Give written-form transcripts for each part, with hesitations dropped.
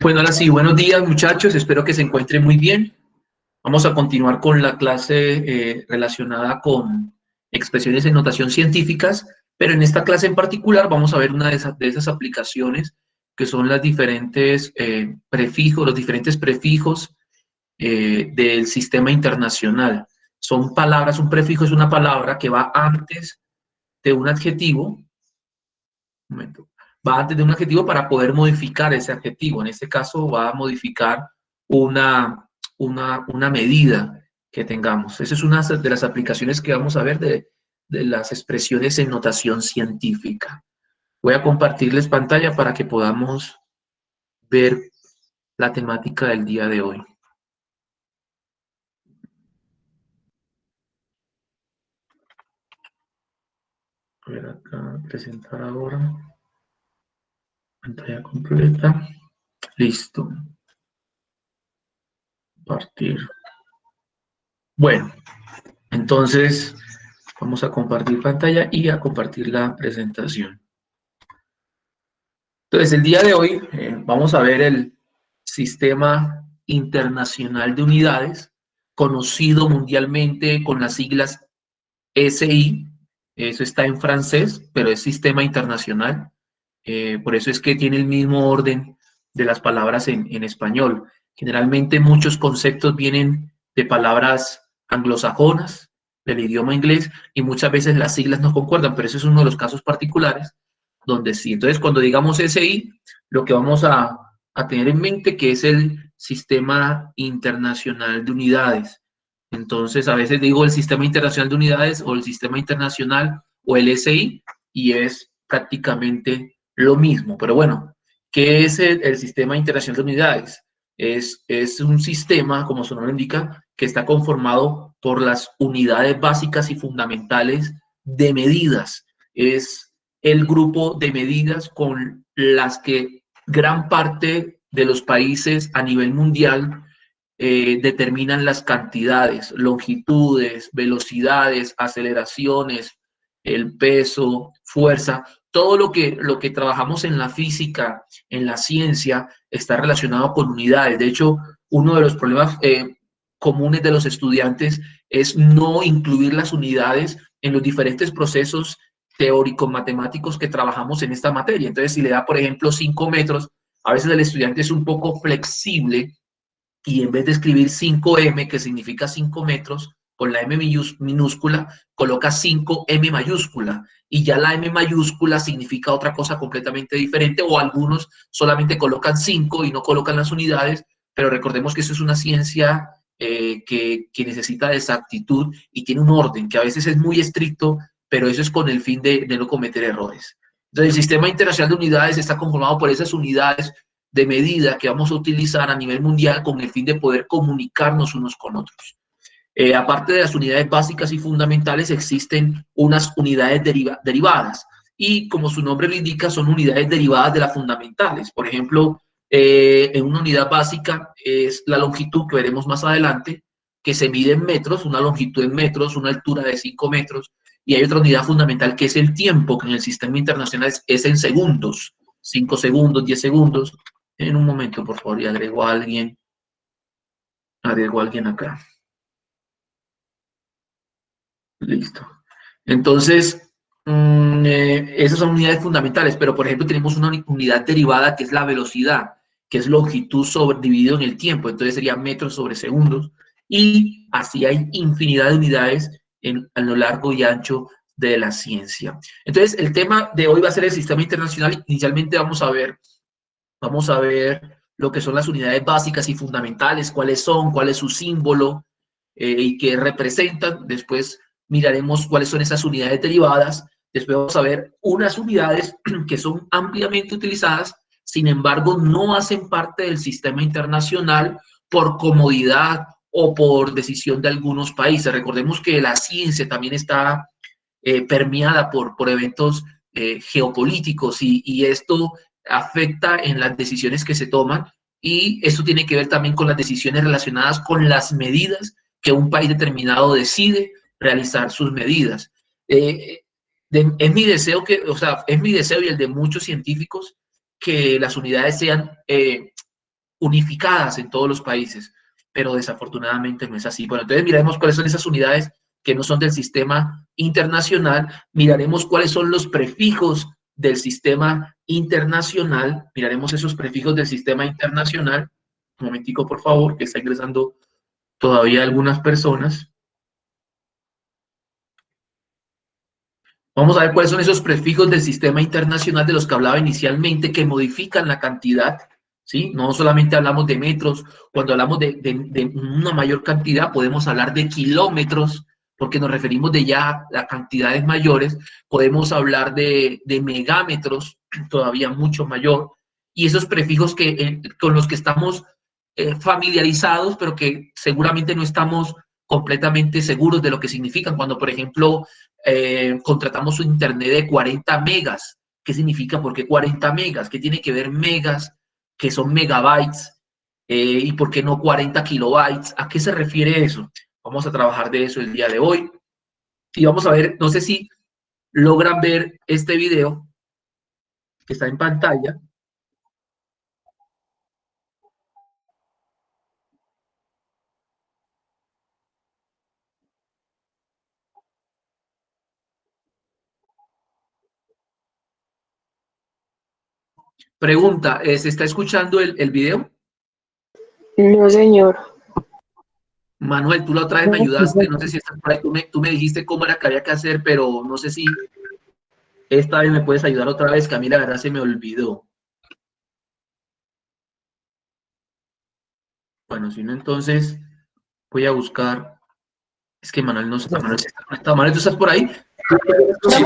Bueno, ahora sí, buenos días muchachos, espero que se encuentren muy bien. Vamos a continuar con la clase relacionada con expresiones en notación científicas, pero en esta clase en particular vamos a ver una de esas aplicaciones que son las diferentes prefijos, los diferentes prefijos del sistema internacional. Son palabras, un prefijo es una palabra que va antes de un adjetivo, un momento, va antes de un adjetivo para poder modificar ese adjetivo. En este caso va a modificar una, una medida que tengamos. Esa es una de las aplicaciones que vamos a ver de las expresiones en notación científica. Voy a compartirles pantalla para que podamos ver la temática del día de hoy. A ver acá, presentar ahora. Pantalla completa. Listo. Compartir. Bueno, entonces vamos a compartir pantalla y a compartir la presentación. Entonces, el día de hoy vamos a ver el Sistema Internacional de Unidades, conocido mundialmente con las siglas SI. Eso está en francés, pero es Sistema Internacional. Por eso es que tiene el mismo orden de las palabras en español. Generalmente muchos conceptos vienen de palabras anglosajonas, del idioma inglés, y muchas veces las siglas no concuerdan, pero ese es uno de los casos particulares donde sí. Entonces, cuando digamos SI, lo que vamos a tener en mente que es el Sistema Internacional de Unidades. Entonces, a veces digo el Sistema Internacional de Unidades o el Sistema Internacional o el SI, y es prácticamente lo mismo. Pero bueno, ¿qué es el Sistema Internacional de Unidades? Es un sistema, como su nombre indica, que está conformado por las unidades básicas y fundamentales de medidas. Es el grupo de medidas con las que gran parte de los países a nivel mundial determinan las cantidades, longitudes, velocidades, aceleraciones, el peso, fuerza. Todo lo que trabajamos en la física, en la ciencia, está relacionado con unidades. De hecho, uno de los problemas comunes de los estudiantes es no incluir las unidades en los diferentes procesos teóricos matemáticos que trabajamos en esta materia. Entonces, si le da, por ejemplo, 5 metros, a veces el estudiante es un poco flexible y en vez de escribir 5M, que significa 5 metros, con la M minúscula, coloca 5M mayúscula, y ya la M mayúscula significa otra cosa completamente diferente, o algunos solamente colocan 5 y no colocan las unidades, pero recordemos que eso es una ciencia que necesita de exactitud y tiene un orden, que a veces es muy estricto, pero eso es con el fin de no cometer errores. Entonces, el Sistema Internacional de Unidades está conformado por esas unidades de medida que vamos a utilizar a nivel mundial con el fin de poder comunicarnos unos con otros. Aparte de las unidades básicas y fundamentales, existen unas unidades derivadas y, como su nombre lo indica, son unidades derivadas de las fundamentales. Por ejemplo, en una unidad básica es la longitud, que veremos más adelante, que se mide en metros, una longitud en metros, una altura de 5 metros, y hay otra unidad fundamental que es el tiempo, que en el sistema internacional es en segundos, 5 segundos, 10 segundos. En un momento, por favor, y agrego a alguien acá. Listo. Entonces, esas son unidades fundamentales, pero por ejemplo tenemos una unidad derivada que es la velocidad, que es longitud dividido en el tiempo, entonces sería metros sobre segundos, y así hay infinidad de unidades a lo largo y ancho de la ciencia. Entonces, el tema de hoy va a ser el sistema internacional. Inicialmente vamos a ver lo que son las unidades básicas y fundamentales, cuáles son, cuál es su símbolo y qué representan. Después miraremos cuáles son esas unidades derivadas. Después vamos a ver unas unidades que son ampliamente utilizadas, sin embargo, no hacen parte del sistema internacional por comodidad o por decisión de algunos países. Recordemos que la ciencia también está permeada por eventos geopolíticos y esto afecta en las decisiones que se toman, y esto tiene que ver también con las decisiones relacionadas con las medidas que un país determinado decide realizar sus medidas. Es mi deseo es mi deseo y el de muchos científicos que las unidades sean unificadas en todos los países, pero desafortunadamente no es así. Bueno, entonces miraremos cuáles son esas unidades que no son del sistema internacional, miraremos cuáles son los prefijos del sistema internacional, miraremos esos prefijos del sistema internacional. Un momentico, por favor, que está ingresando todavía algunas personas. Vamos a ver cuáles son esos prefijos del sistema internacional de los que hablaba inicialmente, que modifican la cantidad, ¿sí? No solamente hablamos de metros, cuando hablamos de una mayor cantidad podemos hablar de kilómetros, porque nos referimos de ya a cantidades mayores, podemos hablar de megámetros, todavía mucho mayor, y esos prefijos con los que estamos familiarizados, pero que seguramente no estamos completamente seguros de lo que significan. Cuando, por ejemplo, contratamos un internet de 40 megas. ¿Qué significa? ¿Por qué 40 megas? ¿Qué tiene que ver megas, que son megabytes? ¿Y por qué no 40 kilobytes? ¿A qué se refiere eso? Vamos a trabajar de eso el día de hoy. Y vamos a ver, no sé si logran ver este video que está en pantalla. Pregunta, ¿se está escuchando el video? No, señor. Manuel, tú la otra vez me ayudaste, no sé si estás por ahí, tú me dijiste cómo era que había que hacer, pero no sé si esta vez me puedes ayudar otra vez, que a mí la verdad se me olvidó. Bueno, si no, entonces voy a buscar. Es que Manuel no está. Manuel, ¿tú estás por ahí? Sí,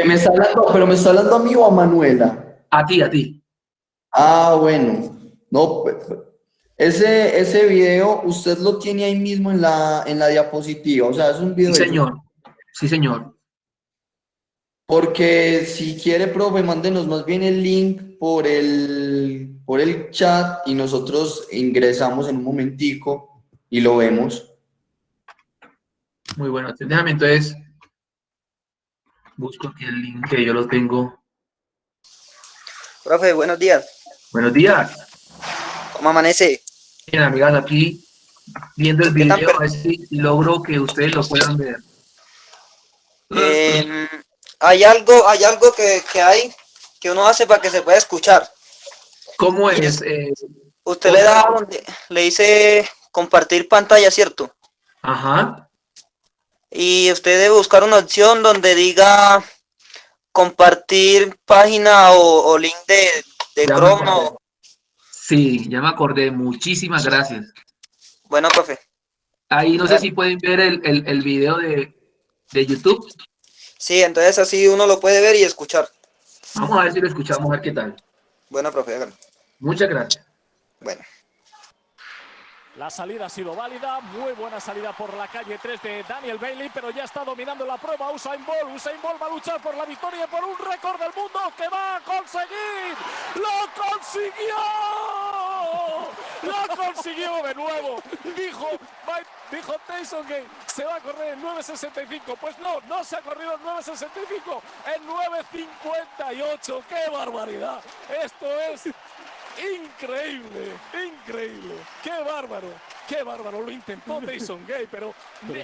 me está hablando, pero ¿me está hablando a mí o a Manuela? A ti, a ti. Ah, bueno. No, ese video usted lo tiene ahí mismo en la diapositiva, o sea, es un video Sí, de señor. Sí, señor. Porque si quiere, profe, mándenos más bien el link por el chat y nosotros ingresamos en un momentico y lo vemos. Muy bueno. Déjame entonces, busco aquí el link que yo lo tengo. Profe, buenos días. Buenos días. ¿Cómo amanece? Bien, amigas, aquí viendo el video, a ver si logro que ustedes lo puedan ver. Hay algo que hay que uno hace para que se pueda escuchar. ¿Cómo es? Usted le da donde le dice compartir pantalla, ¿cierto? Ajá. Y usted debe buscar una opción donde diga compartir página o link de Chrome. Sí, ya me acordé. Muchísimas gracias. Bueno, profe. Ahí no sé si pueden ver el video de YouTube. Sí, entonces así uno lo puede ver y escuchar. Vamos a ver si lo escuchamos, a ver qué tal. Bueno, profe, hágalo. Muchas gracias. Bueno. La salida ha sido válida, muy buena salida por la calle 3 de Daniel Bailey, pero ya está dominando la prueba Usain Bolt. Usain Bolt va a luchar por la victoria, por un récord del mundo que va a conseguir. ¡Lo consiguió! ¡Lo consiguió de nuevo! Dijo Tyson que se va a correr en 9.65. Pues no se ha corrido en 9.65, en 9.58. ¡Qué barbaridad! Esto es increíble, increíble, qué bárbaro, lo intentó Tyson Gay, pero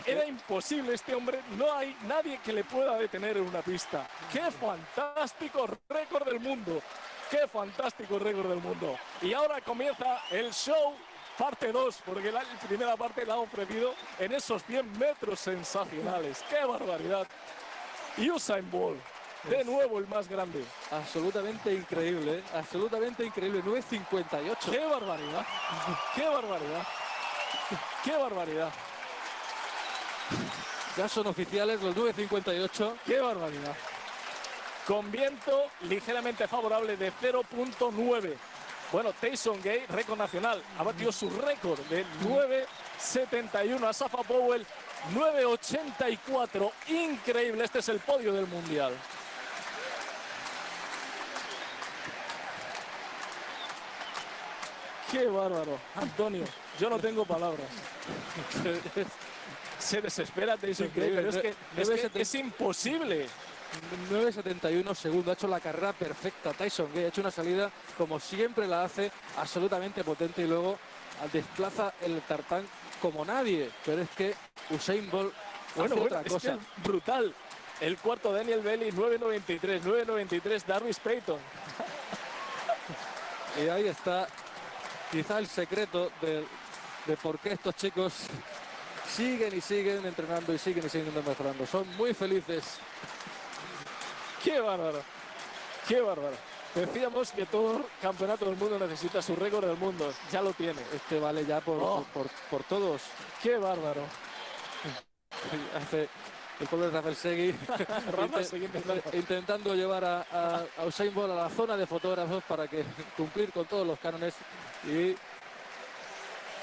era imposible este hombre, no hay nadie que le pueda detener en una pista. Qué fantástico récord del mundo, qué fantástico récord del mundo. Y ahora comienza el show parte 2, porque la primera parte la ha ofrecido en esos 100 metros sensacionales. ¡Qué barbaridad! Usain Bolt, de nuevo el más grande. Absolutamente increíble, absolutamente increíble. 9.58. ¡Qué barbaridad! ¡Qué barbaridad! ¡Qué barbaridad! Ya son oficiales los 9.58. ¡Qué barbaridad! Con viento ligeramente favorable de 0.9. Bueno, Tyson Gay, récord nacional, ha batido su récord de 9.71. Asafa Powell, 9.84. Increíble, este es el podio del Mundial. ¡Qué bárbaro! Antonio, yo no tengo palabras. Se desespera Tyson Gay, pero es imposible. 9.71 segundo, ha hecho la carrera perfecta. Tyson Gay ha hecho una salida como siempre la hace, absolutamente potente, y luego desplaza el tartán como nadie. Pero es que Usain Bolt hace otra es cosa. que brutal. El cuarto Daniel Belli, 9.93 Darvis Payton. Y ahí está quizá el secreto de por qué estos chicos siguen y siguen entrenando y siguen mejorando. Son muy felices. ¡Qué bárbaro! ¡Qué bárbaro! Decíamos que todo campeonato del mundo necesita su récord del mundo. Ya lo tiene. Este vale ya por todos. ¡Qué bárbaro! Hace el pobre Rafael Segui intentando llevar a Usain Bolt a la zona de fotógrafos para que cumplir con todos los cánones. Y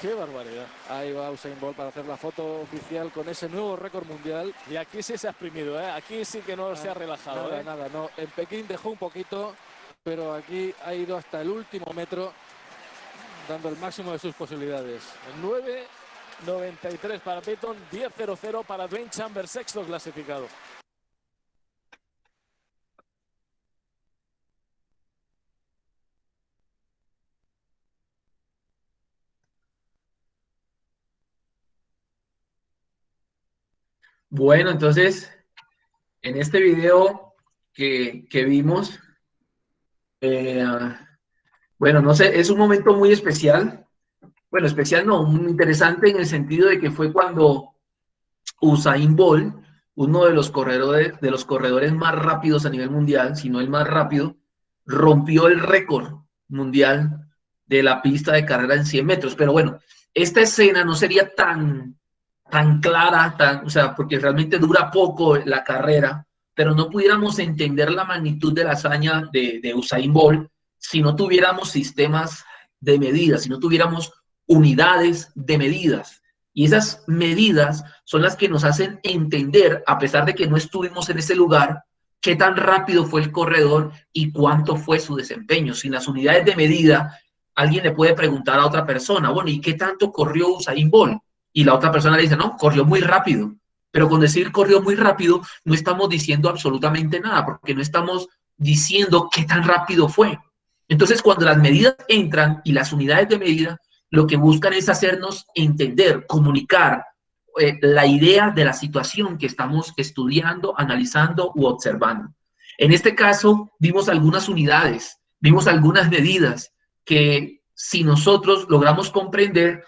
¡qué barbaridad! ahí va Usain Bolt para hacer la foto oficial con ese nuevo récord mundial. Y aquí sí se ha exprimido, ¿eh? Aquí sí que no se ha relajado, Nada, ¿eh? nada, no. En Pekín dejó un poquito, pero aquí ha ido hasta el último metro, dando el máximo de sus posibilidades. 9.93 para Payton, 10.00 para Dwayne Chambers, sexto clasificado. Bueno, entonces, en este video que vimos, eh, bueno, no sé, es un momento muy especial. Bueno, especial no, muy interesante en el sentido de que fue cuando Usain Bolt, uno de los corredores más rápidos a nivel mundial, si no el más rápido, rompió el récord mundial de la pista de carrera en 100 metros. Pero bueno, esta escena no sería tan clara, o sea, porque realmente dura poco la carrera, pero no pudiéramos entender la magnitud de la hazaña de Usain Bolt si no tuviéramos sistemas de medidas, si no tuviéramos unidades de medidas. Y esas medidas son las que nos hacen entender, a pesar de que no estuvimos en ese lugar, qué tan rápido fue el corredor y cuánto fue su desempeño. Sin las unidades de medida, alguien le puede preguntar a otra persona, bueno, ¿y qué tanto corrió Usain Bolt? Y la otra persona le dice, no, corrió muy rápido. Pero con decir corrió muy rápido, no estamos diciendo absolutamente nada, porque no estamos diciendo qué tan rápido fue. Entonces, cuando las medidas entran y las unidades de medida, lo que buscan es hacernos entender, comunicar la idea de la situación que estamos estudiando, analizando u observando. En este caso, vimos algunas unidades, vimos algunas medidas que si nosotros logramos comprender,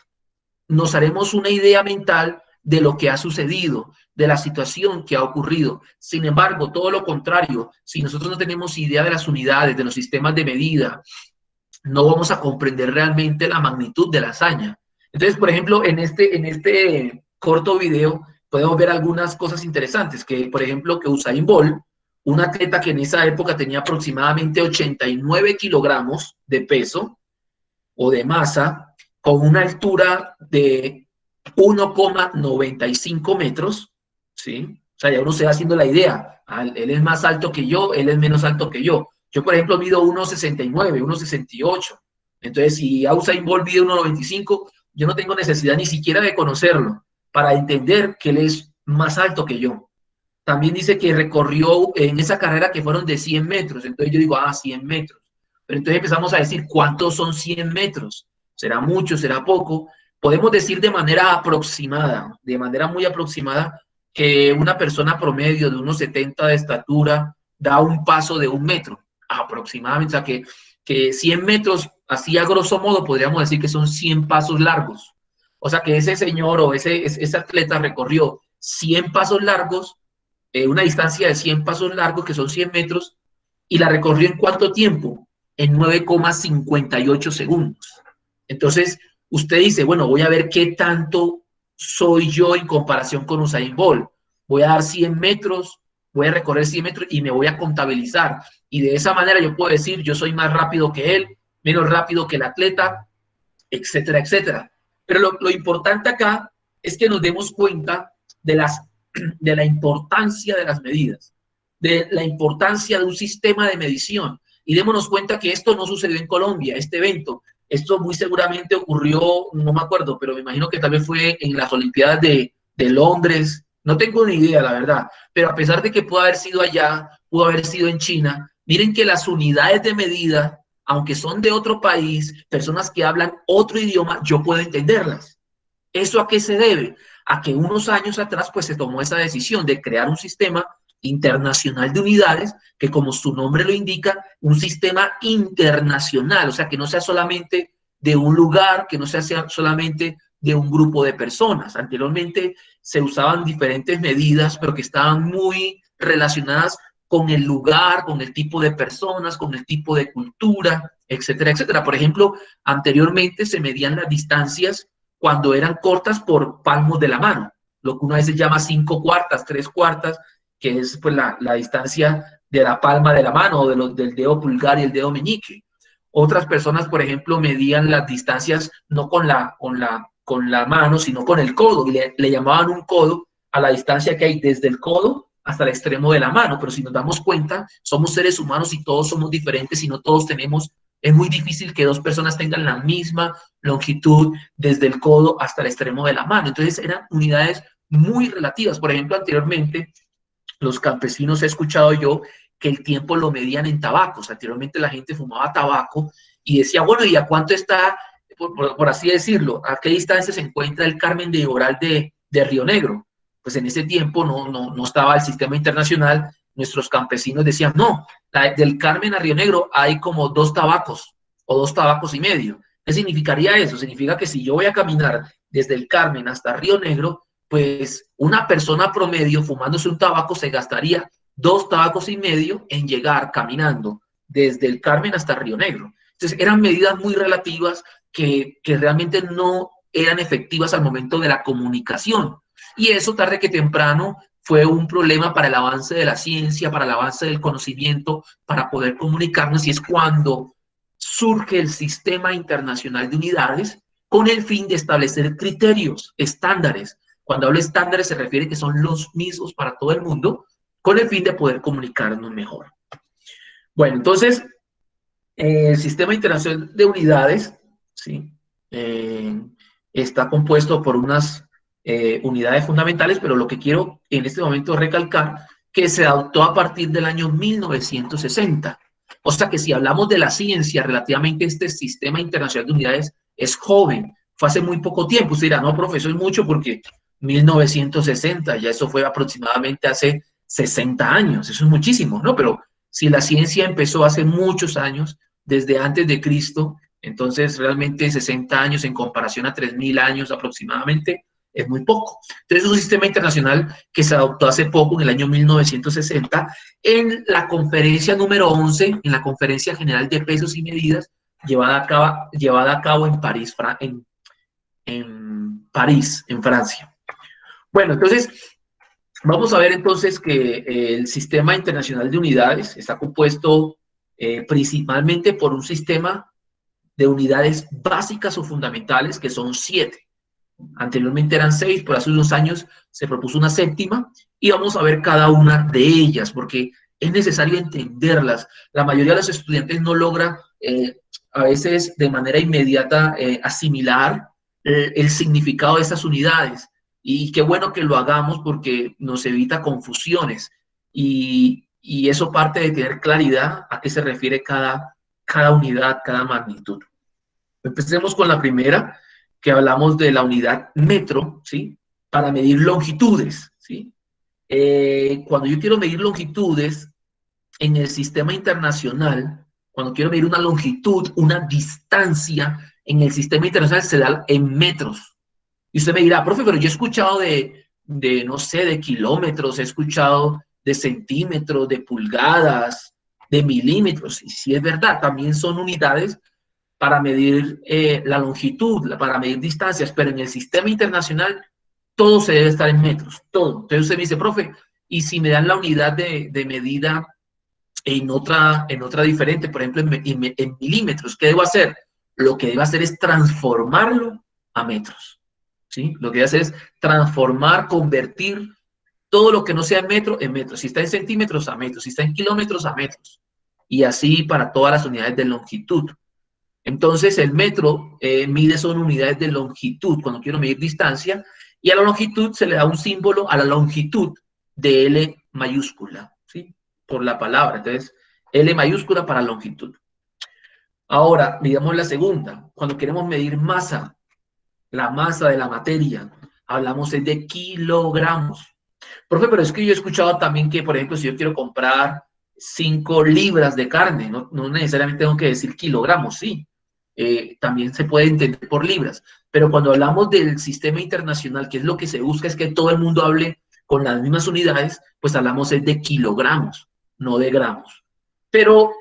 nos haremos una idea mental de lo que ha sucedido, de la situación que ha ocurrido. Sin embargo, todo lo contrario, si nosotros no tenemos idea de las unidades, de los sistemas de medida, no vamos a comprender realmente la magnitud de la hazaña. Entonces, por ejemplo, en este corto video podemos ver algunas cosas interesantes, que por ejemplo, que Usain Bolt, un atleta que en esa época tenía aproximadamente 89 kilogramos de peso o de masa, con una altura de 1,95 metros, ¿sí? O sea, ya uno se va haciendo la idea, él es más alto que yo, él es menos alto que yo. Yo, por ejemplo, mido 1,69, 1,68. Entonces, si Usain Bolt mide 1,95, yo no tengo necesidad ni siquiera de conocerlo para entender que él es más alto que yo. También dice que recorrió en esa carrera que fueron de 100 metros. Entonces yo digo, 100 metros. Pero entonces empezamos a decir, ¿cuántos son 100 metros? ¿Será mucho? ¿Será poco? Podemos decir de manera aproximada, de manera muy aproximada, que una persona promedio de 1,70 de estatura da un paso de 1 metro, aproximadamente. O sea, que 100 metros, así a grosso modo, podríamos decir que son 100 pasos largos. O sea, que ese señor o ese atleta recorrió 100 pasos largos, una distancia de 100 pasos largos, que son 100 metros, y la recorrió ¿en cuánto tiempo? En 9,58 segundos. Entonces, usted dice, bueno, voy a ver qué tanto soy yo en comparación con Usain Bolt. Voy a dar 100 metros, voy a recorrer 100 metros y me voy a contabilizar. Y de esa manera yo puedo decir, yo soy más rápido que él, menos rápido que el atleta, etcétera, etcétera. Pero lo importante acá es que nos demos cuenta de la importancia de las medidas, de la importancia de un sistema de medición. Y démonos cuenta que esto no sucedió en Colombia, este evento. Esto muy seguramente ocurrió, no me acuerdo, pero me imagino que tal vez fue en las Olimpiadas de Londres No tengo ni idea, la verdad, pero a pesar de que pudo haber sido allá, pudo haber sido en China, miren que las unidades de medida, aunque son de otro país, personas que hablan otro idioma, yo puedo entenderlas. ¿Eso a qué se debe? A que unos años atrás pues se tomó esa decisión de crear un sistema internacional de unidades que, como su nombre lo indica, un sistema internacional, o sea, que no sea solamente de un lugar, que no sea solamente de un grupo de personas. Anteriormente se usaban diferentes medidas, pero que estaban muy relacionadas con el lugar, con el tipo de personas, con el tipo de cultura, etcétera, etcétera. Por ejemplo, anteriormente se medían las distancias cuando eran cortas por palmos de la mano, lo que uno a veces llama 5/4, 3/4, que es pues la distancia de la palma de la mano o del dedo pulgar y el dedo meñique. Otras personas, por ejemplo, medían las distancias no con la mano, sino con el codo, y le llamaban un codo a la distancia que hay desde el codo hasta el extremo de la mano. Pero si nos damos cuenta, somos seres humanos y todos somos diferentes y no todos tenemos. Es muy difícil que dos personas tengan la misma longitud desde el codo hasta el extremo de la mano. Entonces eran unidades muy relativas. Por ejemplo, anteriormente los campesinos, he escuchado yo que el tiempo lo medían en tabacos. Anteriormente la gente fumaba tabaco y decía, bueno, ¿y a cuánto está, por así decirlo, a qué distancia se encuentra el Carmen de Oral de Río Negro? Pues en ese tiempo no estaba el sistema internacional. Nuestros campesinos decían, no, del Carmen a Río Negro hay como 2 tabacos o 2 tabacos y medio. ¿Qué significaría eso? Significa que si yo voy a caminar desde el Carmen hasta Río Negro, pues una persona promedio fumándose un tabaco se gastaría 2 tabacos y medio en llegar caminando desde el Carmen hasta Río Negro. Entonces eran medidas muy relativas que realmente no eran efectivas al momento de la comunicación. Y eso tarde que temprano fue un problema para el avance de la ciencia, para el avance del conocimiento, para poder comunicarnos, y es cuando surge el Sistema Internacional de Unidades con el fin de establecer criterios, estándares. Cuando hablo de estándares se refiere que son los mismos para todo el mundo, con el fin de poder comunicarnos mejor. Bueno, entonces, el Sistema Internacional de Unidades, ¿sí? Está compuesto por unas unidades fundamentales, pero lo que quiero en este momento recalcar, que se adoptó a partir del año 1960. O sea que si hablamos de la ciencia, relativamente este Sistema Internacional de Unidades es joven, fue hace muy poco tiempo. Usted dirá, no, profesor, es mucho porque 1960, ya eso fue aproximadamente hace 60 años, eso es muchísimo, ¿no? Pero si la ciencia empezó hace muchos años, desde antes de Cristo, entonces realmente 60 años en comparación a 3.000 años aproximadamente es muy poco. Entonces es un sistema internacional que se adoptó hace poco, en el año 1960, en la conferencia número 11, en la Conferencia General de Pesos y Medidas, llevada a cabo en París, en Francia. Bueno, entonces vamos a ver entonces que el Sistema Internacional de Unidades está compuesto principalmente por un sistema de unidades básicas o fundamentales, que son 7. Anteriormente eran 6, pero hace unos años se propuso una 7ª, y vamos a ver cada una de ellas, porque es necesario entenderlas. La mayoría de los estudiantes no logra a veces de manera inmediata asimilar el significado de estas unidades, y qué bueno que lo hagamos porque nos evita confusiones, y eso parte de tener claridad a qué se refiere cada unidad, cada magnitud. Empecemos con la primera, que hablamos de la unidad metro, ¿sí? Para medir longitudes, ¿sí? Cuando yo quiero medir longitudes en el sistema internacional, cuando quiero medir una longitud, una distancia en el sistema internacional, se da en metros. Y usted me dirá, profe, pero yo he escuchado no sé, de kilómetros, he escuchado de centímetros, de pulgadas, de milímetros. Y sí es verdad, también son unidades para medir la longitud, para medir distancias, pero en el sistema internacional todo se debe estar en metros, todo. Entonces usted me dice, profe, y si me dan la unidad de medida en otra diferente, por ejemplo, en milímetros, ¿qué debo hacer? Lo que debo hacer es transformarlo a metros, ¿sí? Lo que debo hacer es transformar, convertir todo lo que no sea en metros. Si está en centímetros, a metros. Si está en kilómetros, a metros. Y así para todas las unidades de longitud. Entonces, el metro mide son unidades de longitud cuando quiero medir distancia, Y a la longitud se le da un símbolo a la longitud de L mayúscula, ¿sí? Por la palabra. Entonces, L mayúscula para longitud. Ahora, digamos la segunda. Cuando queremos medir masa, la masa de la materia, hablamos es de kilogramos. Profe, pero es que yo he escuchado también que, por ejemplo, si yo quiero comprar 5 libras de carne, no necesariamente tengo que decir kilogramos, sí. También se puede entender por libras. Pero cuando hablamos del sistema internacional, que es lo que se busca, es que todo el mundo hable con las mismas unidades, pues hablamos es de kilogramos, no de gramos. Pero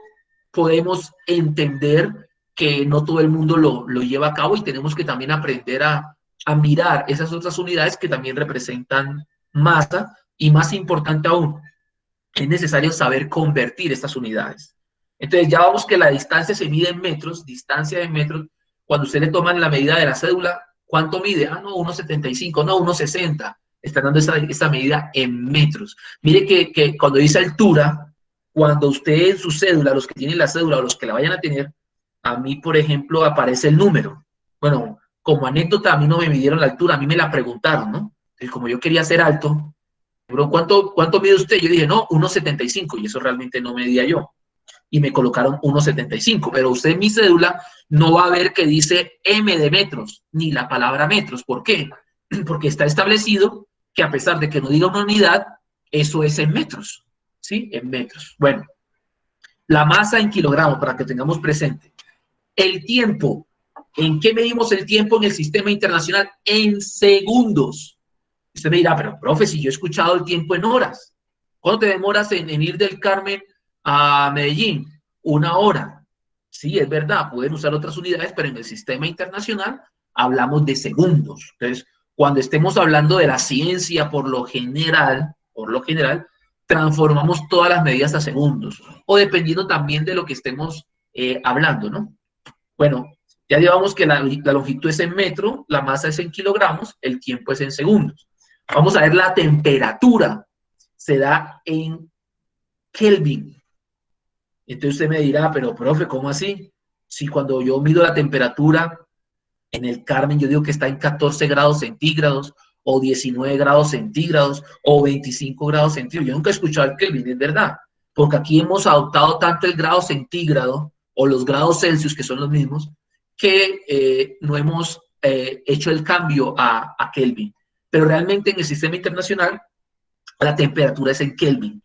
podemos entender que no todo el mundo lo lleva a cabo y tenemos que también aprender a mirar esas otras unidades que también representan masa y, más importante aún, es necesario saber convertir estas unidades. Entonces ya vamos que la distancia se mide en metros, distancia en metros. Cuando usted le toman la medida de la cédula, ¿cuánto mide? Ah, no, 1,75, no, 1,60. Están dando esa medida en metros. Mire que cuando dice altura, cuando usted en su cédula, los que tienen la cédula o los que la vayan a tener, a mí, por ejemplo, aparece el número. Bueno, como anécdota, a mí no me midieron la altura, a mí me la preguntaron, ¿no? Entonces, como yo quería ser alto, pero ¿cuánto mide usted? Yo dije, no, 1,75, y eso realmente no medía yo. Y me colocaron 1,75, pero usted en mi cédula no va a ver que dice M de metros, ni la palabra metros. ¿Por qué? Porque está establecido que a pesar de que no diga una unidad, eso es en metros, ¿sí? En metros. Bueno, la masa en kilogramos, para que tengamos presente. El tiempo, ¿en qué medimos el tiempo en el sistema internacional? En segundos. Usted me dirá, pero profe, si yo he escuchado el tiempo en horas. ¿Cuánto te demoras en ir del Carmen a Medellín? 1 hora. Sí, es verdad, pueden usar otras unidades, pero en el sistema internacional hablamos de segundos. Entonces, cuando estemos hablando de la ciencia, por lo general, transformamos todas las medidas a segundos, o dependiendo también de lo que estemos hablando, ¿no? Bueno, ya llevamos que la longitud es en metro, la masa es en kilogramos, el tiempo es en segundos. Vamos a ver la temperatura, se da en Kelvin. Entonces usted me dirá, pero profe, ¿cómo así? Si cuando yo mido la temperatura en el Carmen, yo digo que está en 14 grados centígrados, o 19 grados centígrados, o 25 grados centígrados. Yo nunca he escuchado el Kelvin, es verdad, porque aquí hemos adoptado tanto el grado centígrado, o los grados Celsius, que son los mismos, que no hemos hecho el cambio a Kelvin. Pero realmente en el sistema internacional, la temperatura es en Kelvin.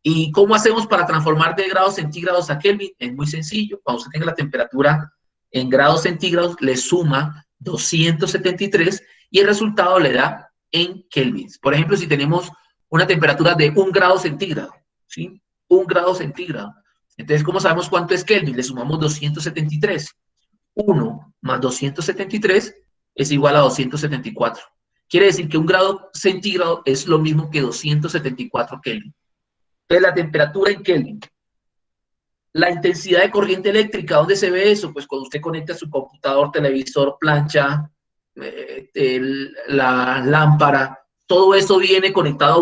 ¿Y cómo hacemos para transformar de grados centígrados a Kelvin? Es muy sencillo. Cuando usted tenga la temperatura en grados centígrados, le suma 273 y el resultado le da en kelvins. Por ejemplo, si tenemos una temperatura de 1 grado centígrado, ¿sí? 1 grado centígrado. Entonces, ¿cómo sabemos cuánto es Kelvin? Le sumamos 273. 1 más 273 es igual a 274. Quiere decir que 1 grado centígrado es lo mismo que 274 Kelvin. Entonces, la temperatura en Kelvin. La intensidad de corriente eléctrica, ¿dónde se ve eso? Pues cuando usted conecta su computador, televisor, plancha, la lámpara, todo eso viene conectado a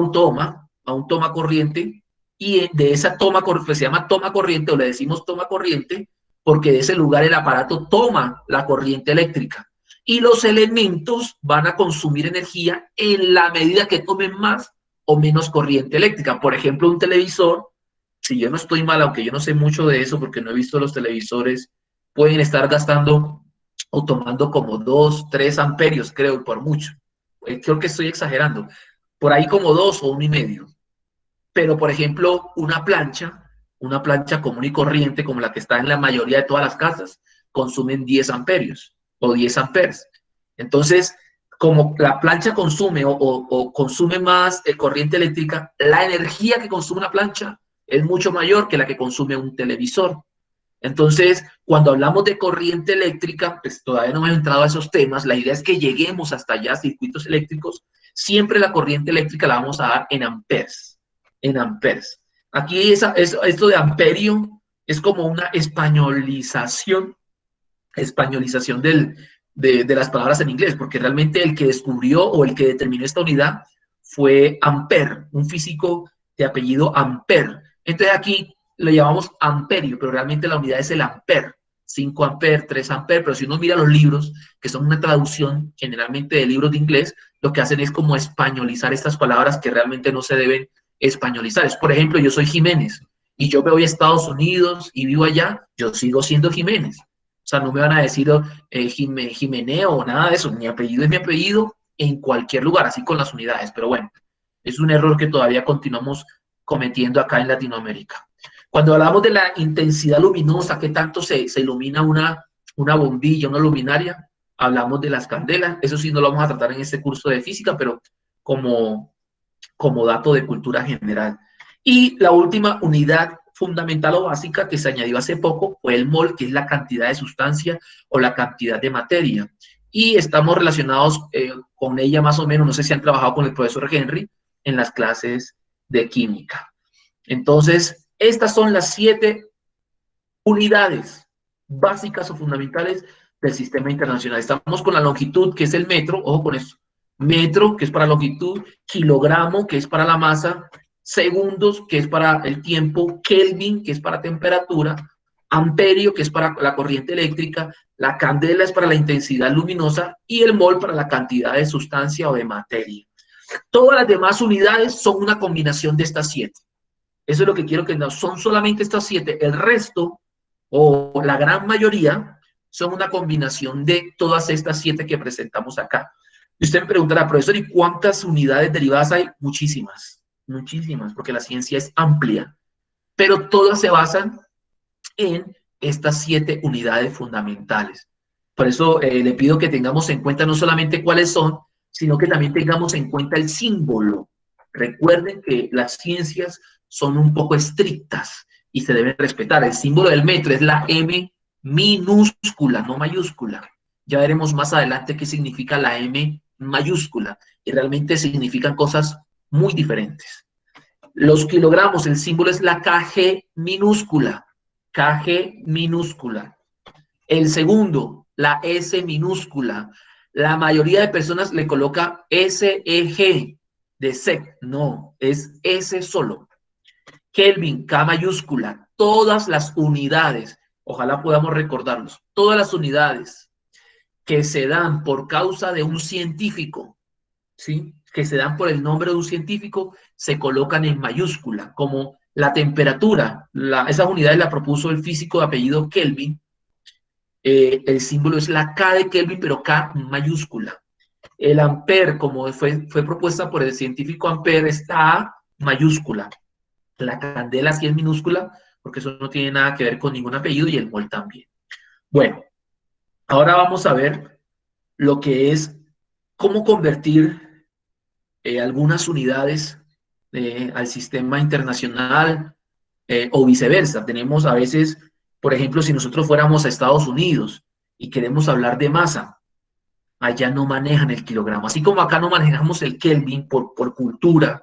un toma corriente, y de esa toma corriente, pues se llama toma corriente, o le decimos toma corriente, porque de ese lugar el aparato toma la corriente eléctrica. Y los elementos van a consumir energía en la medida que tomen más o menos corriente eléctrica. Por ejemplo, un televisor, si yo no estoy mal, aunque yo no sé mucho de eso porque no he visto los televisores, pueden estar gastando o tomando como 2, 3 amperios, creo, por mucho. Creo que estoy exagerando. Por ahí como 2 o 1,5. Pero, por ejemplo, una plancha común y corriente, como la que está en la mayoría de todas las casas, consumen 10 amperios o 10 amperes. Entonces, como la plancha consume o consume más corriente eléctrica, la energía que consume una plancha es mucho mayor que la que consume un televisor. Entonces, cuando hablamos de corriente eléctrica, pues todavía no hemos entrado a esos temas. La idea es que lleguemos hasta allá, circuitos eléctricos. Siempre la corriente eléctrica la vamos a dar en amperes. En amperes. Aquí esto de amperio es como una españolización de las palabras en inglés, porque realmente el que descubrió o el que determinó esta unidad fue Ampère, un físico de apellido Ampère. Entonces aquí lo llamamos amperio, pero realmente la unidad es el ampere. 5 amperes, 3 amperes, pero si uno mira los libros, que son una traducción generalmente de libros de inglés, lo que hacen es como españolizar estas palabras que realmente no se deben españolizar. Es, por ejemplo, yo soy Jiménez y yo me voy a Estados Unidos y vivo allá, yo sigo siendo Jiménez. O sea, no me van a decir Jimeneo o nada de eso. Mi apellido es mi apellido en cualquier lugar, así con las unidades. Pero bueno, es un error que todavía continuamos cometiendo acá en Latinoamérica. Cuando hablamos de la intensidad luminosa, ¿qué tanto se ilumina una bombilla, una luminaria? Hablamos de las candelas. Eso sí no lo vamos a tratar en este curso de física, pero como dato de cultura general. Y la última unidad fundamental o básica que se añadió hace poco fue el mol, que es la cantidad de sustancia o la cantidad de materia. Y estamos relacionados con ella más o menos, no sé si han trabajado con el profesor Henry en las clases de química. Entonces, estas son las 7 unidades básicas o fundamentales del sistema internacional. Estamos con la longitud, que es el metro, ojo con esto, metro, que es para longitud, kilogramo, que es para la masa, segundos, que es para el tiempo, Kelvin, que es para temperatura, amperio, que es para la corriente eléctrica, la candela es para la intensidad luminosa y el mol para la cantidad de sustancia o de materia. Todas las demás unidades son una combinación de estas 7. Eso es lo que quiero que no son solamente estas 7. El resto, o la gran mayoría, son una combinación de todas estas 7 que presentamos acá. Y usted me preguntará, profesor, ¿y cuántas unidades derivadas hay? Muchísimas, muchísimas, porque la ciencia es amplia. Pero todas se basan en estas 7 unidades fundamentales. Por eso le pido que tengamos en cuenta no solamente cuáles son, sino que también tengamos en cuenta el símbolo. Recuerden que las ciencias son un poco estrictas y se deben respetar. El símbolo del metro es la M minúscula, no mayúscula. Ya veremos más adelante qué significa la M mayúscula y realmente significan cosas muy diferentes. Los kilogramos, el símbolo es la KG minúscula, KG minúscula. El segundo, la S minúscula. La mayoría de personas le coloca SEG de SEC, no, es S solo. Kelvin, K mayúscula. Todas las unidades, ojalá podamos recordarlos, todas las unidades que se dan por causa de un científico, ¿sí? Que se dan por el nombre de un científico, se colocan en mayúscula, como la temperatura. Esas unidades la propuso el físico de apellido Kelvin. El símbolo es la K de Kelvin, pero K mayúscula. El amper, como fue propuesta por el científico Ampere, está A mayúscula. La candela sí es minúscula, porque eso no tiene nada que ver con ningún apellido, y el mol también. Bueno, ahora vamos a ver lo que es cómo convertir algunas unidades al sistema internacional o viceversa. Tenemos a veces, por ejemplo, si nosotros fuéramos a Estados Unidos y queremos hablar de masa, allá no manejan el kilogramo. Así como acá no manejamos el Kelvin por cultura,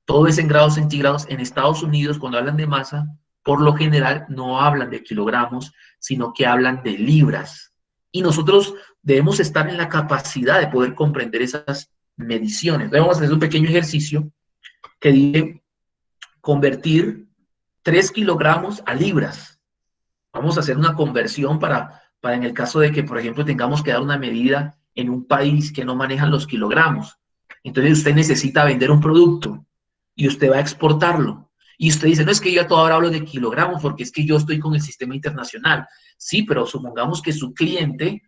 todo es en grados centígrados. En Estados Unidos, cuando hablan de masa, por lo general no hablan de kilogramos, sino que hablan de libras. Y nosotros debemos estar en la capacidad de poder comprender esas mediciones. Entonces vamos a hacer un pequeño ejercicio que dice convertir 3 kilogramos a libras. Vamos a hacer una conversión para en el caso de que, por ejemplo, tengamos que dar una medida en un país que no manejan los kilogramos. Entonces usted necesita vender un producto y usted va a exportarlo. Y usted dice, no, es que yo todavía hablo de kilogramos porque es que yo estoy con el sistema internacional. Sí, pero supongamos que su cliente,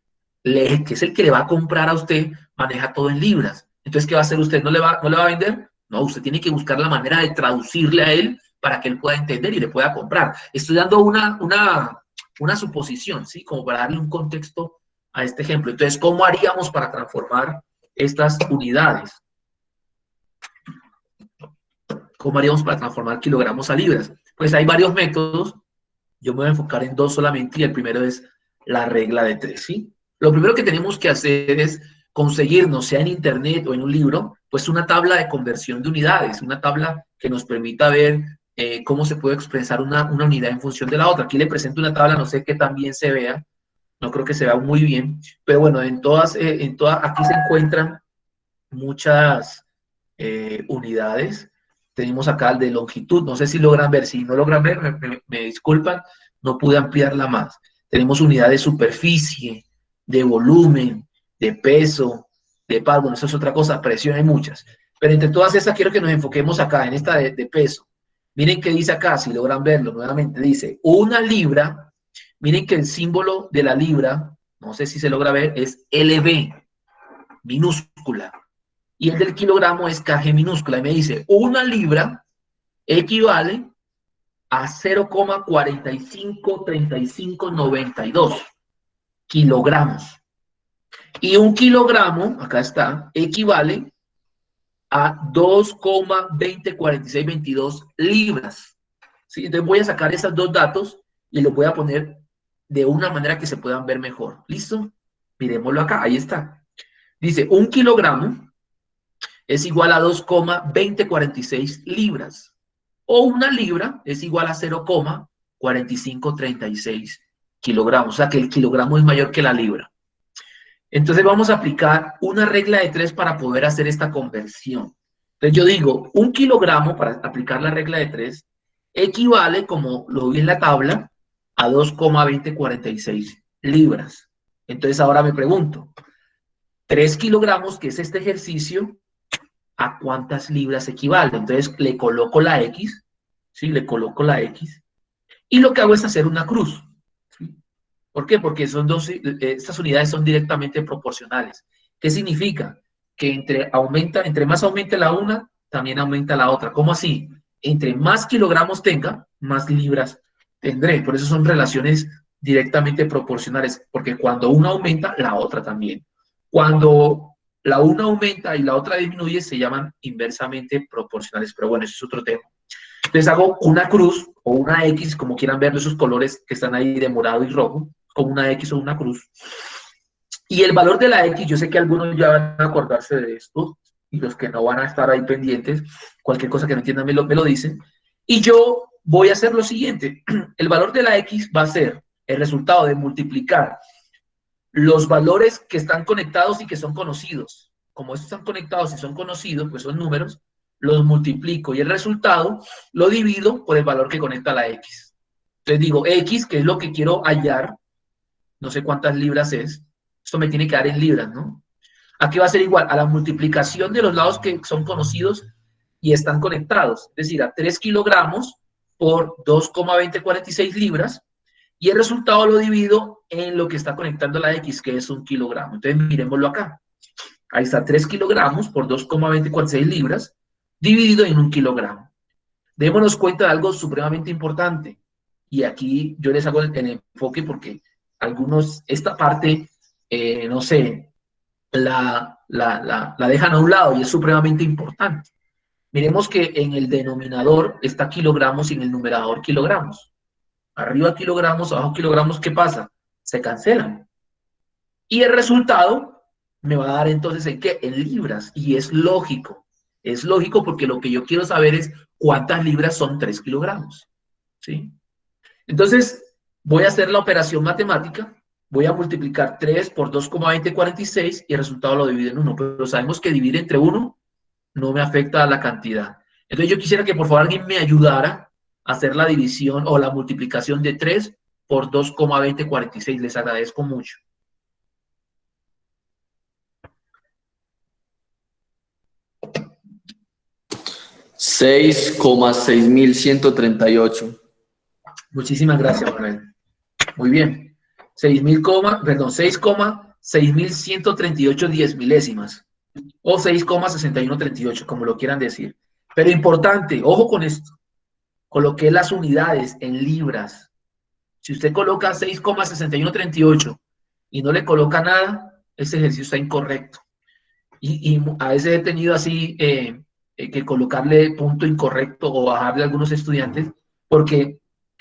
que es el que le va a comprar a usted, maneja todo en libras. Entonces, ¿qué va a hacer usted? ¿No le va a vender? No, usted tiene que buscar la manera de traducirle a él para que él pueda entender y le pueda comprar. Estoy dando una suposición, ¿sí? Como para darle un contexto a este ejemplo. Entonces, ¿cómo haríamos para transformar estas unidades? ¿Cómo haríamos para transformar kilogramos a libras? Pues hay varios métodos. Yo me voy a enfocar en 2 solamente y el primero es la regla de 3, ¿sí? Lo primero que tenemos que hacer es conseguirnos, sea en internet o en un libro, pues una tabla de conversión de unidades, una tabla que nos permita ver cómo se puede expresar una unidad en función de la otra. Aquí le presento una tabla, no sé qué tan bien se vea, no creo que se vea muy bien, pero bueno, aquí se encuentran muchas unidades. Tenemos acá el de longitud, no sé si logran ver, si no logran ver, me disculpan, no pude ampliarla más. tenemos unidad de superficie, de volumen, de peso, de paz, bueno, eso es otra cosa, presión hay muchas. Pero entre todas esas quiero que nos enfoquemos acá, en esta de peso. Miren qué dice acá, si logran verlo nuevamente, dice, una libra, miren que el símbolo de la libra, no sé si se logra ver, es LB, minúscula. Y el del kilogramo es KG minúscula. Y me dice, una libra equivale a 0,453592 kilogramos. Y un kilogramo, acá está, equivale a 2,204622 libras. ¿Sí? Entonces voy a sacar esos dos datos y los voy a poner de una manera que se puedan ver mejor. ¿Listo? Miremoslo acá, ahí está. Dice, un kilogramo es igual a 2,2046 libras. O una libra es igual a 0,4536 kilogramos. O sea que el kilogramo es mayor que la libra. Entonces vamos a aplicar una regla de 3 para poder hacer esta conversión. Entonces yo digo, un kilogramo, para aplicar la regla de 3, equivale, como lo vi en la tabla, a 2,2046 libras. Entonces ahora me pregunto, 3 kilogramos, que es este ejercicio, ¿a cuántas libras equivale? Entonces le coloco la X, ¿sí? Le coloco la X, y lo que hago es hacer una cruz. ¿Sí? ¿Por qué? Porque estas unidades son directamente proporcionales. ¿Qué significa? Que entre más aumente la una, también aumenta la otra. ¿Cómo así? Entre más kilogramos tenga, más libras tendré. Por eso son relaciones directamente proporcionales, porque cuando una aumenta, la otra también. Cuando la una aumenta y la otra disminuye, se llaman inversamente proporcionales. Pero bueno, eso es otro tema. Entonces hago una cruz o una X, como quieran verlo, esos colores que están ahí de morado y rojo, como una X o una cruz. Y el valor de la X, yo sé que algunos ya van a acordarse de esto, y los que no van a estar ahí pendientes, cualquier cosa que no entiendan me lo dicen. Y yo voy a hacer lo siguiente. El valor de la X va a ser el resultado de multiplicar los valores que están conectados y que son conocidos. Como estos están conectados y son conocidos, pues son números, los multiplico y el resultado lo divido por el valor que conecta la X. Entonces digo X, que es lo que quiero hallar, no sé cuántas libras es, esto me tiene que dar en libras, ¿no? Aquí va a ser igual a la multiplicación de los lados que son conocidos y están conectados, es decir, a 3 kilogramos por 2,2046 libras, y el resultado lo divido en lo que está conectando la X, que es 1 kilogramo. Entonces miremoslo acá. Ahí está 3 kilogramos por 2,2046 libras, dividido en 1 kilogramo. Démonos cuenta de algo supremamente importante. Y aquí yo les hago el enfoque porque algunos, esta parte, no sé, la dejan a un lado y es supremamente importante. Miremos que en el denominador está kilogramos y en el numerador kilogramos. Arriba kilogramos, abajo kilogramos, ¿qué pasa? Se cancelan. Y el resultado me va a dar entonces ¿en qué? En libras. Y es lógico. Es lógico porque lo que yo quiero saber es cuántas libras son 3 kilogramos. ¿Sí? Entonces, voy a hacer la operación matemática. Voy a multiplicar 3 por 2,2046 y el resultado lo divido en 1. Pero sabemos que dividir entre 1 no me afecta a la cantidad. Entonces, yo quisiera que por favor alguien me ayudara a hacer la división o la multiplicación de 3 por 2,2046. Les agradezco mucho. $6,6138. Muchísimas gracias, Manuel. Muy bien. 6,6138 10 milésimas. O 6,6138, como lo quieran decir. Pero importante, ojo con esto. Coloqué las unidades en libras. Si usted coloca 6,6138 y no le coloca nada, ese ejercicio está incorrecto. Y a veces he tenido así que colocarle punto incorrecto o bajarle a algunos estudiantes, porque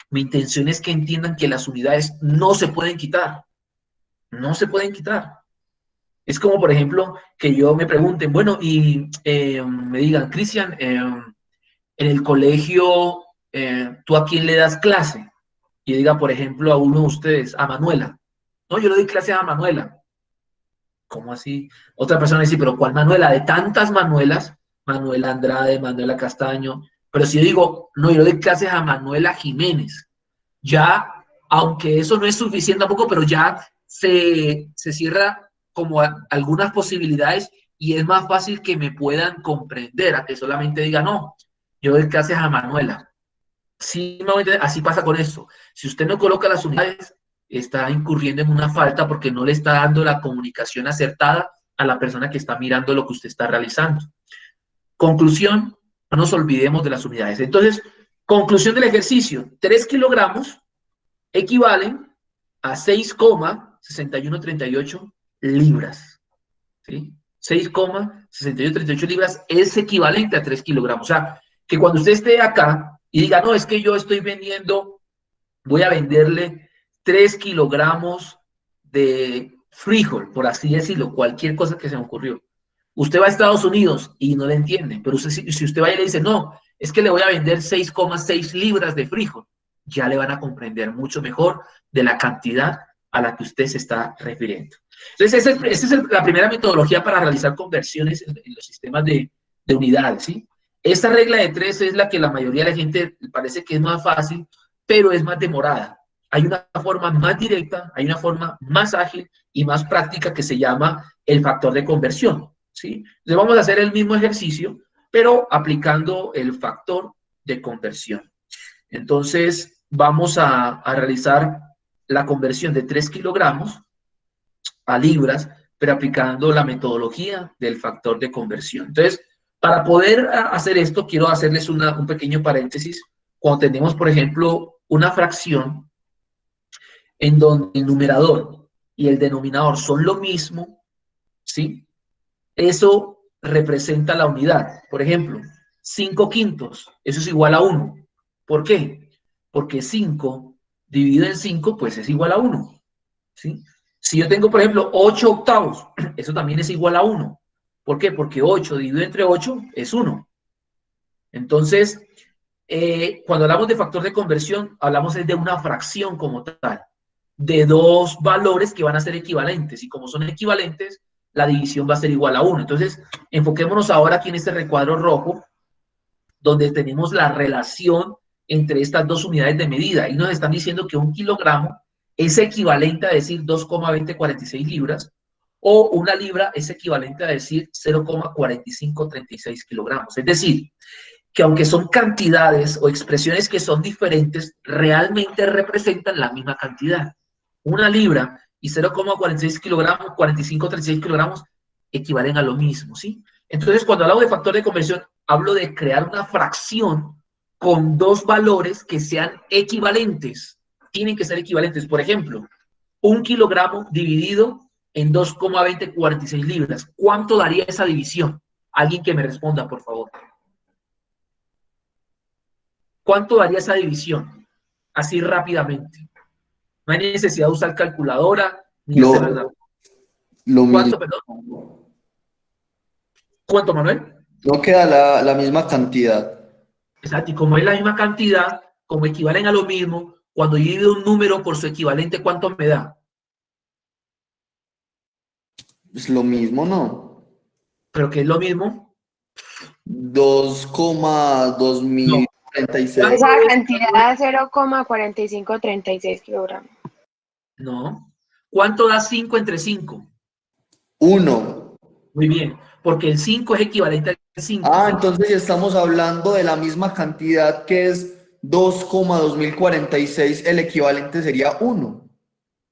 mi intención es que entiendan que las unidades no se pueden quitar. No se pueden quitar. Es como, por ejemplo, que yo me pregunten, bueno, y me digan, Cristian, en el colegio, ¿tú a quién le das clase? Y diga, por ejemplo, a uno de ustedes, a Manuela. No, yo le doy clase a Manuela. ¿Cómo así? Otra persona dice, pero ¿cuál Manuela? De tantas Manuelas, Manuela Andrade, Manuela Castaño. Pero si yo digo, no, yo le doy clases a Manuela Jiménez, ya aunque eso no es suficiente tampoco, pero ya se cierra como algunas posibilidades y es más fácil que me puedan comprender a que solamente diga, no, yo doy clases a Manuela. Sí, así pasa con esto. Si usted no coloca las unidades, está incurriendo en una falta porque no le está dando la comunicación acertada a la persona que está mirando lo que usted está realizando. Conclusión, no nos olvidemos de las unidades. Entonces, conclusión del ejercicio, 3 kilogramos equivalen a 6,6138 libras. ¿Sí? 6,6138 libras es equivalente a 3 kilogramos. O sea, que cuando usted esté acá y diga, no, es que yo estoy vendiendo, voy a venderle 3 kilogramos de frijol, por así decirlo, cualquier cosa que se me ocurrió. Usted va a Estados Unidos y no le entiende, pero usted, si usted va y le dice, no, es que le voy a vender 6,6 libras de frijol, ya le van a comprender mucho mejor de la cantidad a la que usted se está refiriendo. Entonces, esa es la primera metodología para realizar conversiones en los sistemas de unidades, ¿sí? Esta regla de 3 es la que la mayoría de la gente parece que es más fácil, pero es más demorada. Hay una forma más directa, hay una forma más ágil y más práctica que se llama el factor de conversión, ¿sí? Entonces vamos a hacer el mismo ejercicio, pero aplicando el factor de conversión. Entonces vamos a realizar la conversión de 3 kilogramos a libras, pero aplicando la metodología del factor de conversión. Entonces, para poder hacer esto, quiero hacerles un pequeño paréntesis. Cuando tenemos, por ejemplo, una fracción en donde el numerador y el denominador son lo mismo, ¿sí? Eso representa la unidad. Por ejemplo, 5 quintos, eso es igual a 1. ¿Por qué? Porque 5 dividido en 5, pues es igual a 1, ¿sí? Si yo tengo, por ejemplo, 8 octavos, eso también es igual a 1. ¿Por qué? Porque 8 dividido entre 8 es 1. Entonces, cuando hablamos de factor de conversión, hablamos de una fracción como tal, de dos valores que van a ser equivalentes. Y como son equivalentes, la división va a ser igual a 1. Entonces, enfoquémonos ahora aquí en este recuadro rojo, donde tenemos la relación entre estas dos unidades de medida. Y nos están diciendo que 1 kilogramo es equivalente a decir 2,2046 libras, o 1 libra es equivalente a decir 0,4536 kilogramos. Es decir, que aunque son cantidades o expresiones que son diferentes, realmente representan la misma cantidad. 1 libra y 0,46 kilogramos, 4536 kilogramos, equivalen a lo mismo, ¿sí? Entonces, cuando hablo de factor de conversión, hablo de crear una fracción con dos valores que sean equivalentes. Tienen que ser equivalentes. Por ejemplo, 1 kilogramo dividido en 2,2046 libras. ¿Cuánto daría esa división? Alguien que me responda, por favor. ¿Cuánto daría esa división? Así rápidamente. No hay necesidad de usar calculadora ni hacer nada. ¿Cuánto, perdón? ¿Cuánto, Manuel? No queda la misma cantidad. Exacto, y como es la misma cantidad, como equivalen a lo mismo, cuando yo divido un número por su equivalente, ¿cuánto me da? Es lo mismo, ¿no? ¿Pero qué es lo mismo? 2,2046. Esa cantidad es 0,4536 kilogramos. No. ¿Cuánto da 5 entre 5? 1. Muy bien, porque el 5 es equivalente al 5. Ah, entonces estamos hablando de la misma cantidad que es 2,2046, el equivalente sería 1.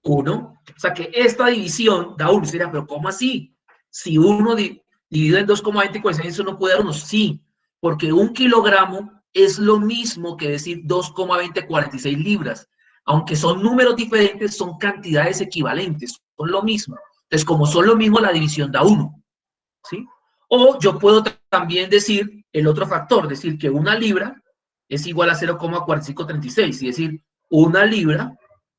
1. O sea que esta división da 1. Sería, pero ¿cómo así? Si 1 dividido en 2,2046, eso no puede dar 1. Sí, porque 1 kilogramo es lo mismo que decir 2,2046 libras. Aunque son números diferentes, son cantidades equivalentes, son lo mismo. Entonces, como son lo mismo, la división da 1. ¿Sí? O yo puedo también decir el otro factor, decir que 1 libra es igual a 0,4536, y decir 1 libra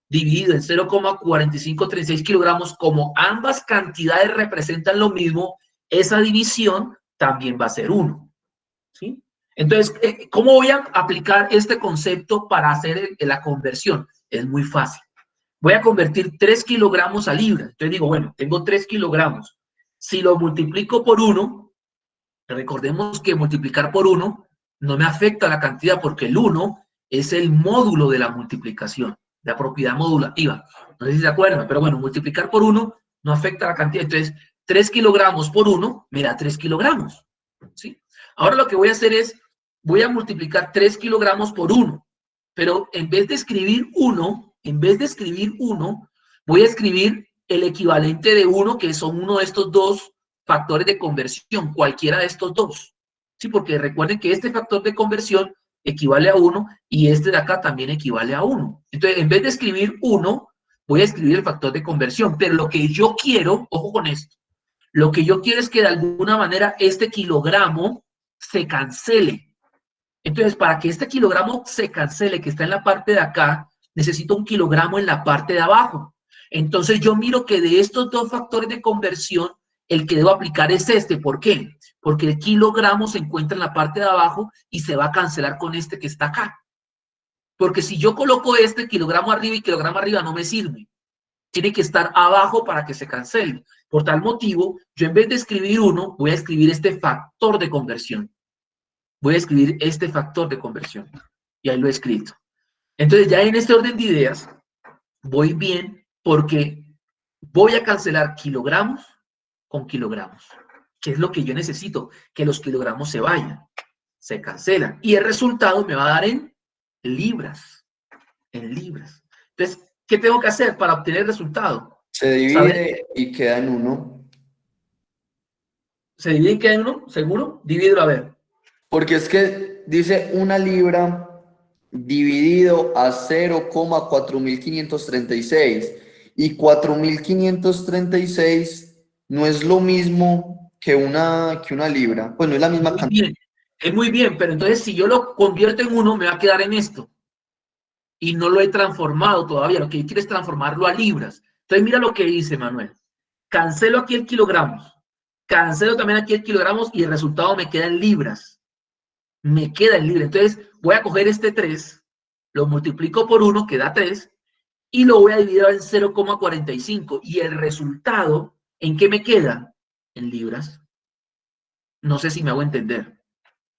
dividido en 0,4536 kilogramos, como ambas cantidades representan lo mismo, esa división también va a ser 1. ¿Sí? Entonces, ¿cómo voy a aplicar este concepto para hacer la conversión? Es muy fácil. Voy a convertir 3 kilogramos a libras. Entonces digo, bueno, tengo 3 kilogramos. Si lo multiplico por 1, recordemos que multiplicar por 1 no me afecta la cantidad porque el 1 es el módulo de la multiplicación. la propiedad modulativa. No sé si se acuerdan, pero bueno, multiplicar por 1 no afecta la cantidad. Entonces, 3 kilogramos por 1 me da 3 kilogramos. ¿Sí? Ahora lo que voy a hacer es, voy a multiplicar 3 kilogramos por 1. Pero en vez de escribir 1, voy a escribir el equivalente de 1, que son uno de estos dos factores de conversión, cualquiera de estos dos. Sí, porque recuerden que este factor de conversión equivale a 1 y este de acá también equivale a 1. Entonces, en vez de escribir 1, voy a escribir el factor de conversión. Pero lo que yo quiero, ojo con esto, lo que yo quiero es que de alguna manera este kilogramo se cancele. Entonces, para que este kilogramo se cancele, que está en la parte de acá, necesito un kilogramo en la parte de abajo. Entonces, yo miro que de estos dos factores de conversión, el que debo aplicar es este. ¿Por qué? Porque el kilogramo se encuentra en la parte de abajo y se va a cancelar con este que está acá. Porque si yo coloco este kilogramo arriba y kilogramo arriba, no me sirve. Tiene que estar abajo para que se cancele. Por tal motivo, yo en vez de escribir 1, voy a escribir este factor de conversión. Voy a escribir este factor de conversión. Y ahí lo he escrito. Entonces, ya en este orden de ideas, voy bien porque voy a cancelar kilogramos con kilogramos. ¿Qué es lo que yo necesito? Que los kilogramos se vayan. Se cancelan. Y el resultado me va a dar en libras. En libras. Entonces, ¿qué tengo que hacer para obtener el resultado? Se divide y queda en 1. ¿Se divide y queda en 1? ¿Seguro? Divídelo a ver. Porque es que dice 1 libra dividido a 0,4536. Y 4536 no es lo mismo que una libra. Pues no es la misma Muy cantidad. bien. Es muy bien, pero entonces si yo lo convierto en 1, me va a quedar en esto. Y no lo he transformado todavía. Lo que yo quiero es transformarlo a libras. Entonces mira lo que dice Manuel. Cancelo aquí el kilogramos. Cancelo también aquí el kilogramos y el resultado me queda en libras. Me queda en libras. Entonces voy a coger este 3, lo multiplico por 1, que da 3, y lo voy a dividir en 0,45. Y el resultado, ¿en qué me queda? En libras. No sé si me hago entender.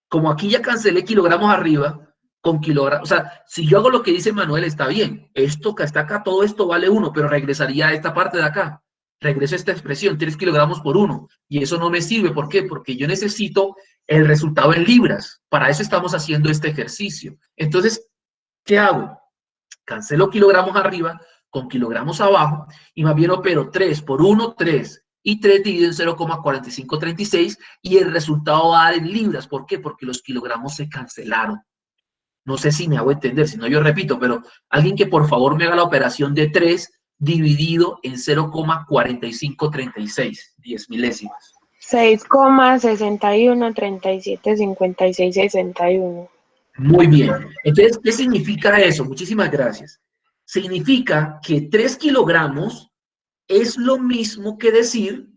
Como aquí ya cancelé kilogramos arriba, con kilogramos, o sea, si yo hago lo que dice Manuel, está bien. Esto que está acá, todo esto vale 1, pero regresaría a esta parte de acá. Regreso a esta expresión, 3 kilogramos por 1. Y eso no me sirve. ¿Por qué? Porque yo necesito el resultado en libras. Para eso estamos haciendo este ejercicio. Entonces, ¿qué hago? Cancelo kilogramos arriba con kilogramos abajo y más bien opero 3 por 1, 3. Y 3 dividido en 0,4536 y el resultado va a dar en libras. ¿Por qué? Porque los kilogramos se cancelaron. No sé si me hago entender, si no yo repito, pero alguien que por favor me haga la operación de 3 dividido en 0,4536, 10 milésimas. 6,61375661. Muy bien. Entonces, ¿qué significa eso? Muchísimas gracias. Significa que 3 kilogramos es lo mismo que decir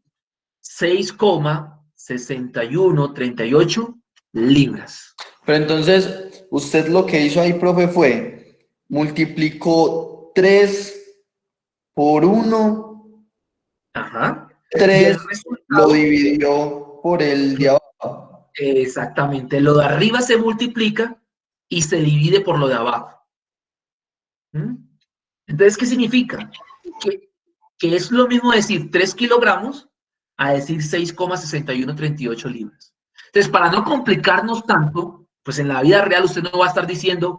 6,6138 libras. Pero entonces, usted lo que hizo ahí, profe, fue multiplicó 3 por 1, Ajá. 3 lo resultado, dividió por el de abajo. exactamente. Lo de arriba se multiplica y se divide por lo de abajo. ¿Mm? Entonces, ¿qué significa? Que es lo mismo decir 3 kilogramos a decir 6,6138 libras. Entonces, para no complicarnos tanto, pues en la vida real usted no va a estar diciendo,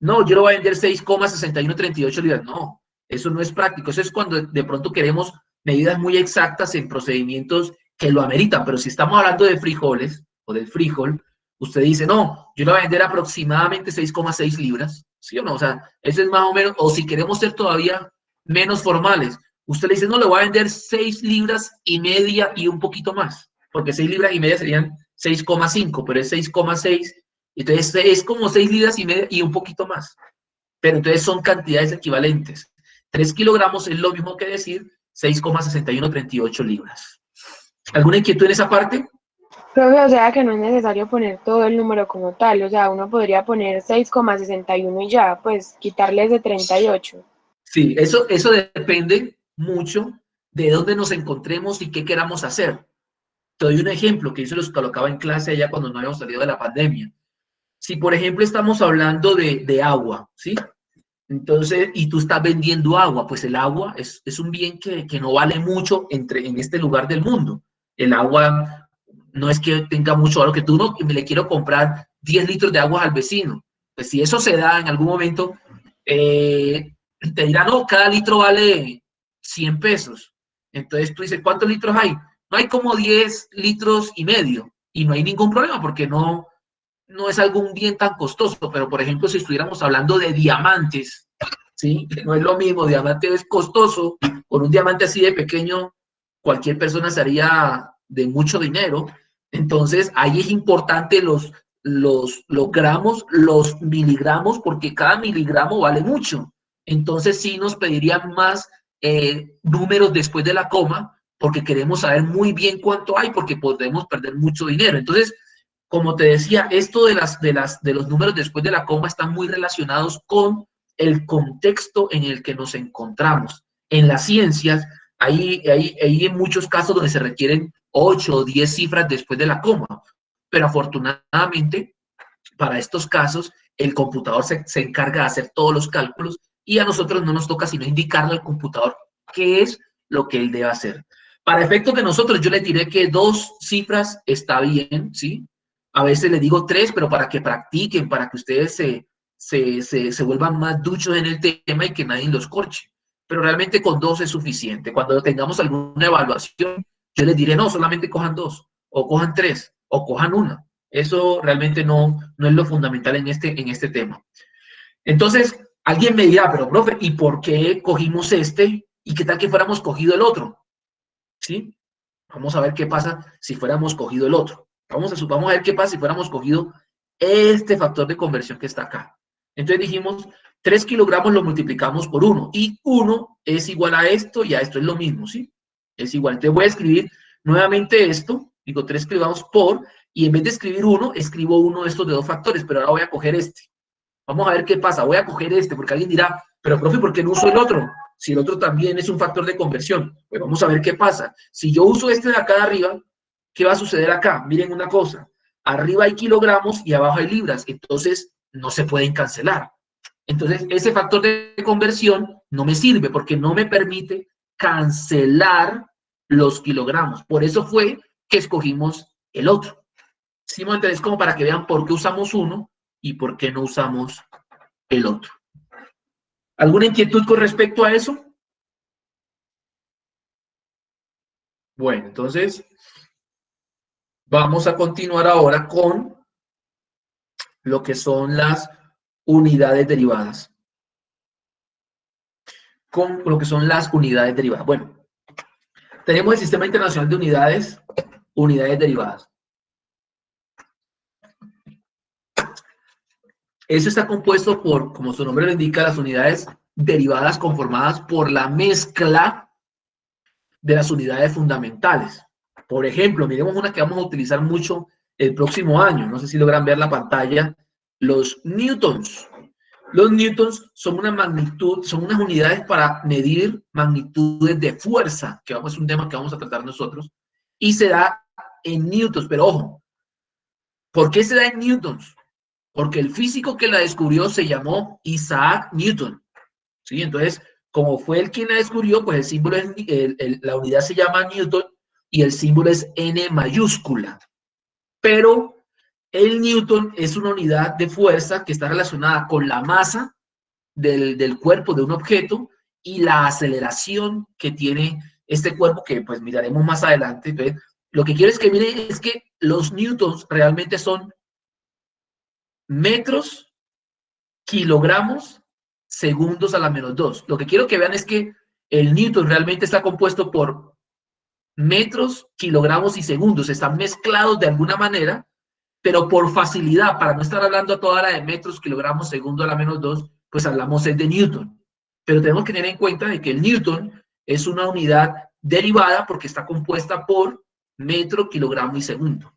no, yo lo voy a vender 6,6138 libras. No, eso no es práctico. Eso es cuando de pronto queremos medidas muy exactas en procedimientos que lo ameritan. Pero si estamos hablando de frijoles o del frijol, usted dice, no, yo lo voy a vender aproximadamente 6,6 libras. ¿Sí o no? O sea, eso es más o menos, o si queremos ser todavía menos formales, usted le dice, no, le voy a vender 6 libras y media y un poquito más, porque 6 libras y media serían 6,5, pero es 6,6, entonces es como 6 libras y media y un poquito más. Pero entonces son cantidades equivalentes. 3 kilogramos es lo mismo que decir 6,6138 libras. ¿Alguna inquietud en esa parte? Profe, o sea que no es necesario poner todo el número como tal, o sea, uno podría poner 6,61 y ya, pues quitarle ese 38. Sí, eso depende mucho de dónde nos encontremos y qué queramos hacer. Te doy un ejemplo que yo se los colocaba en clase allá cuando no habíamos salido de la pandemia. Si, por ejemplo, estamos hablando de agua, ¿sí? Entonces, y tú estás vendiendo agua, pues el agua es un bien que no vale mucho en este lugar del mundo. El agua no es que tenga mucho valor, que tú no, que me le quiero comprar 10 litros de agua al vecino. Pues si eso se da en algún momento, te dirán, no, cada litro vale 100 pesos. Entonces tú dices, ¿cuántos litros hay? No hay como 10 litros y medio. Y no hay ningún problema porque no es algún bien tan costoso, pero por ejemplo, si estuviéramos hablando de diamantes, ¿sí? No es lo mismo, diamante es costoso, con un diamante así de pequeño, cualquier persona sería de mucho dinero, entonces ahí es importante los gramos, los miligramos, porque cada miligramo vale mucho, entonces sí nos pedirían más números después de la coma, porque queremos saber muy bien cuánto hay, porque podemos perder mucho dinero, entonces como te decía, esto de los números después de la coma están muy relacionados con el contexto en el que nos encontramos. En las ciencias, hay en muchos casos donde se requieren 8 o 10 cifras después de la coma, pero afortunadamente para estos casos el computador se encarga de hacer todos los cálculos y a nosotros no nos toca sino indicarle al computador qué es lo que él debe hacer. Para efecto que nosotros, yo le diré que 2 cifras está bien, ¿sí? A veces le digo 3, pero para que practiquen, para que ustedes se vuelvan más duchos en el tema y que nadie los corche. Pero realmente con 2 es suficiente. Cuando tengamos alguna evaluación, yo les diré, no, solamente cojan 2, o cojan 3, o cojan 1. Eso realmente no es lo fundamental en este tema. Entonces, alguien me dirá, pero profe, ¿y por qué cogimos este? ¿Y qué tal que fuéramos cogido el otro? ¿Sí? Vamos a ver qué pasa si fuéramos cogido el otro. Vamos a ver qué pasa si fuéramos cogido este factor de conversión que está acá. Entonces dijimos, 3 kilogramos lo multiplicamos por 1 y 1 es igual a esto y a esto es lo mismo, ¿sí? Es igual. Entonces voy a escribir nuevamente esto, digo 3 kilogramos por, y en vez de escribir 1, escribo uno de estos de 2 factores, pero ahora voy a coger este. Vamos a ver qué pasa. Voy a coger este, porque alguien dirá, pero profe, ¿por qué no uso el otro? Si el otro también es un factor de conversión. Pues vamos a ver qué pasa. Si yo uso este de acá de arriba, ¿qué va a suceder acá? Miren una cosa. Arriba hay kilogramos y abajo hay libras. Entonces, no se pueden cancelar. Entonces, ese factor de conversión no me sirve porque no me permite cancelar los kilogramos. Por eso fue que escogimos el otro. ¿Sí? Entonces, como para que vean por qué usamos uno y por qué no usamos el otro. ¿Alguna inquietud con respecto a eso? Bueno, entonces vamos a continuar ahora con lo que son las unidades derivadas. Con lo que son las unidades derivadas. Bueno, tenemos el Sistema Internacional de unidades derivadas. Eso está compuesto por, como su nombre lo indica, las unidades derivadas conformadas por la mezcla de las unidades fundamentales. Por ejemplo, miremos una que vamos a utilizar mucho el próximo año. No sé si logran ver la pantalla. Los newtons. Los newtons son una magnitud, son unas unidades para medir magnitudes de fuerza, que es un tema que vamos a tratar nosotros, y se da en newtons. Pero ojo, ¿por qué se da en newtons? Porque el físico que la descubrió se llamó Isaac Newton. ¿Sí? Entonces, como fue el quien la descubrió, pues el símbolo es, la unidad se llama Newton y el símbolo es N mayúscula. Pero el Newton es una unidad de fuerza que está relacionada con la masa del cuerpo de un objeto y la aceleración que tiene este cuerpo, que pues miraremos más adelante. Entonces, lo que quiero es que miren es que los newtons realmente son metros, kilogramos, segundos a la menos 2. Lo que quiero que vean es que el newton realmente está compuesto por metros, kilogramos y segundos. Están mezclados de alguna manera, pero por facilidad, para no estar hablando a toda la de metros, kilogramos, segundo a la menos 2, pues hablamos de newton. Pero tenemos que tener en cuenta de que el newton es una unidad derivada porque está compuesta por metro, kilogramo y segundo.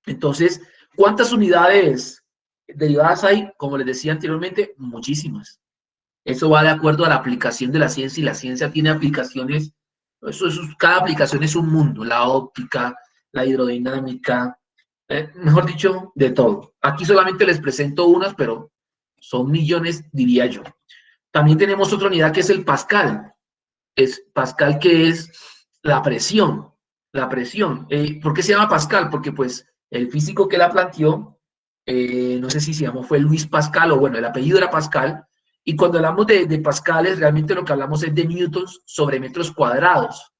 Entonces, ¿cuántas unidades derivadas hay? Como les decía anteriormente, muchísimas. Eso va de acuerdo a la aplicación de la ciencia y la ciencia tiene aplicaciones, cada aplicación es un mundo, la óptica, la hidrodinámica, mejor dicho, de todo. Aquí solamente les presento unas, pero son millones, diría yo. También tenemos otra unidad que es el Pascal. Es Pascal, que es la presión. La presión. ¿Por qué se llama Pascal? Porque pues el físico que la planteó, no sé si se llamó, fue Luis Pascal, o bueno, el apellido era Pascal, y cuando hablamos de pascales, realmente lo que hablamos es de newtons sobre metros cuadrados.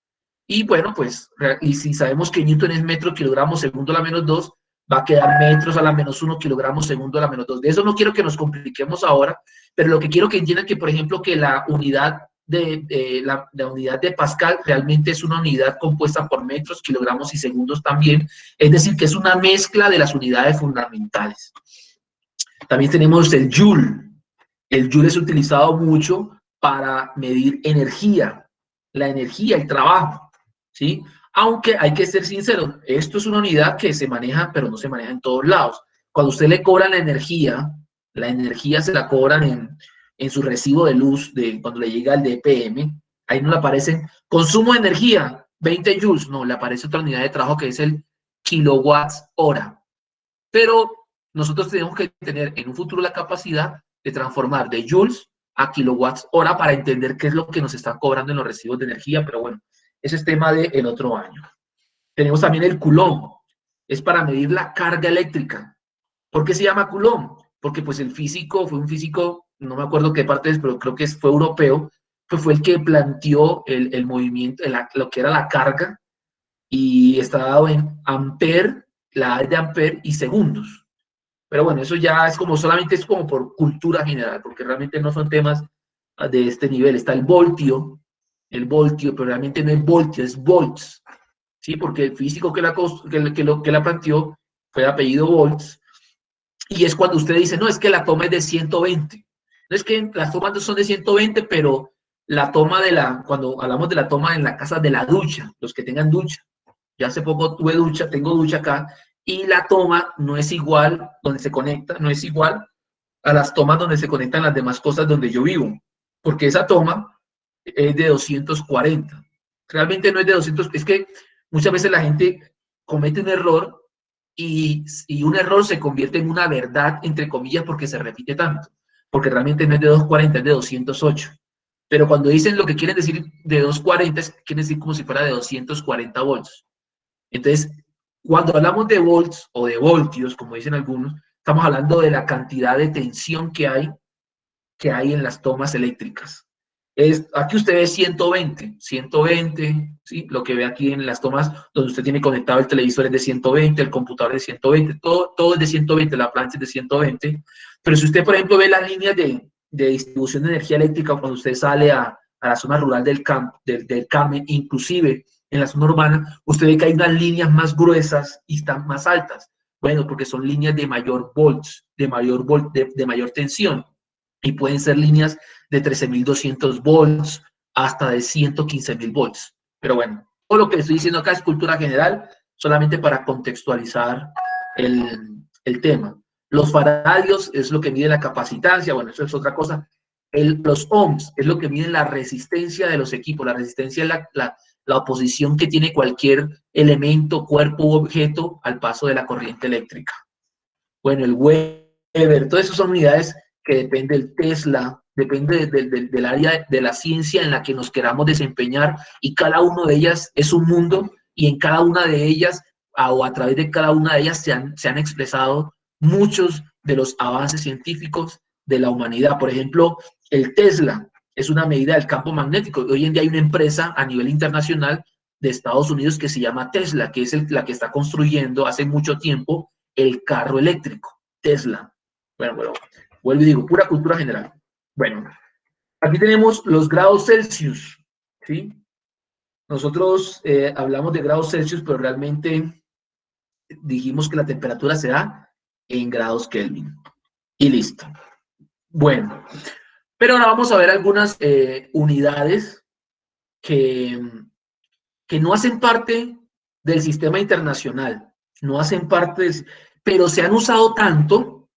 Y bueno, pues, y si sabemos que newton es metro, kilogramo, segundo a la menos 2, va a quedar metros a la menos 1, kilogramos, segundo a la menos 2. De eso no quiero que nos compliquemos ahora, pero lo que quiero que entiendan que, por ejemplo, que la unidad la unidad de Pascal realmente es una unidad compuesta por metros, kilogramos y segundos también, es decir, que es una mezcla de las unidades fundamentales. También tenemos el Joule. El Joule es utilizado mucho para medir energía, la energía, el trabajo, ¿sí? Aunque hay que ser sincero, esto es una unidad que se maneja, pero no se maneja en todos lados. Cuando usted le cobra la energía se la cobran en su recibo de luz, cuando le llega el DPM, ahí no le aparecen consumo de energía, 20 joules, no, le aparece otra unidad de trabajo que es el kilowatts hora. Pero nosotros tenemos que tener en un futuro la capacidad de transformar de joules a kilowatts hora para entender qué es lo que nos están cobrando en los recibos de energía, pero bueno, ese es tema del otro año. Tenemos también el Coulomb, es para medir la carga eléctrica. ¿Por qué se llama Coulomb? Porque pues el físico, fue un físico, no me acuerdo qué parte es, pero creo que fue europeo, que fue el que planteó el movimiento, lo que era la carga, y está dado en ampere, la A de ampere y segundos. Pero bueno, eso ya es como, solamente es como por cultura general, porque realmente no son temas de este nivel. Está el voltio, pero realmente no es voltio, es volts, ¿sí? Porque el físico que la planteó fue de apellido Volts, y es cuando usted dice, no, es que la toma es de 120. No es que las tomas no son de 120, pero la toma cuando hablamos de la toma en la casa de la ducha, los que tengan ducha, ya hace poco tuve ducha, tengo ducha acá, y la toma no es igual donde se conecta, no es igual a las tomas donde se conectan las demás cosas donde yo vivo, porque esa toma es de 240. Realmente no es de 200, es que muchas veces la gente comete un error y un error se convierte en una verdad, entre comillas, porque se repite tanto, porque realmente no es de 240, es de 208. Pero cuando dicen lo que quieren decir de 240, quieren decir como si fuera de 240 volts. Entonces, cuando hablamos de volts o de voltios, como dicen algunos, estamos hablando de la cantidad de tensión que hay en las tomas eléctricas. Aquí usted ve 120, ¿sí? Lo que ve aquí en las tomas donde usted tiene conectado el televisor es de 120, el computador es de 120, todo es de 120, la plancha es de 120. Pero si usted, por ejemplo, ve las líneas de distribución de energía eléctrica cuando usted sale a la zona rural del Carmen, inclusive en la zona urbana, usted ve que hay unas líneas más gruesas y están más altas. Bueno, porque son líneas de mayor volts, de mayor tensión. Y pueden ser líneas de 13.200 volts hasta de 115.000 volts. Pero bueno, todo lo que estoy diciendo acá es cultura general, solamente para contextualizar el tema. Los faradios es lo que mide la capacitancia, bueno, eso es otra cosa. Los ohms es lo que mide la resistencia de los equipos. La resistencia es la oposición que tiene cualquier elemento, cuerpo u objeto al paso de la corriente eléctrica. Bueno, el Weber, todas esas son unidades que depende del Tesla, depende del área de la ciencia en la que nos queramos desempeñar, y cada una de ellas es un mundo, y en cada una de ellas, o a través de cada una de ellas, se han expresado muchos de los avances científicos de la humanidad. Por ejemplo, el Tesla es una medida del campo magnético. Hoy en día hay una empresa a nivel internacional de Estados Unidos que se llama Tesla, que es la que está construyendo hace mucho tiempo el carro eléctrico, Tesla. Bueno, vuelvo y digo, pura cultura general. Bueno, aquí tenemos los grados Celsius, ¿sí? Nosotros hablamos de grados Celsius, pero realmente dijimos que la temperatura se da en grados Kelvin. Y listo. Bueno, pero ahora vamos a ver algunas unidades que no hacen parte del sistema internacional, no hacen parte, pero se han usado tanto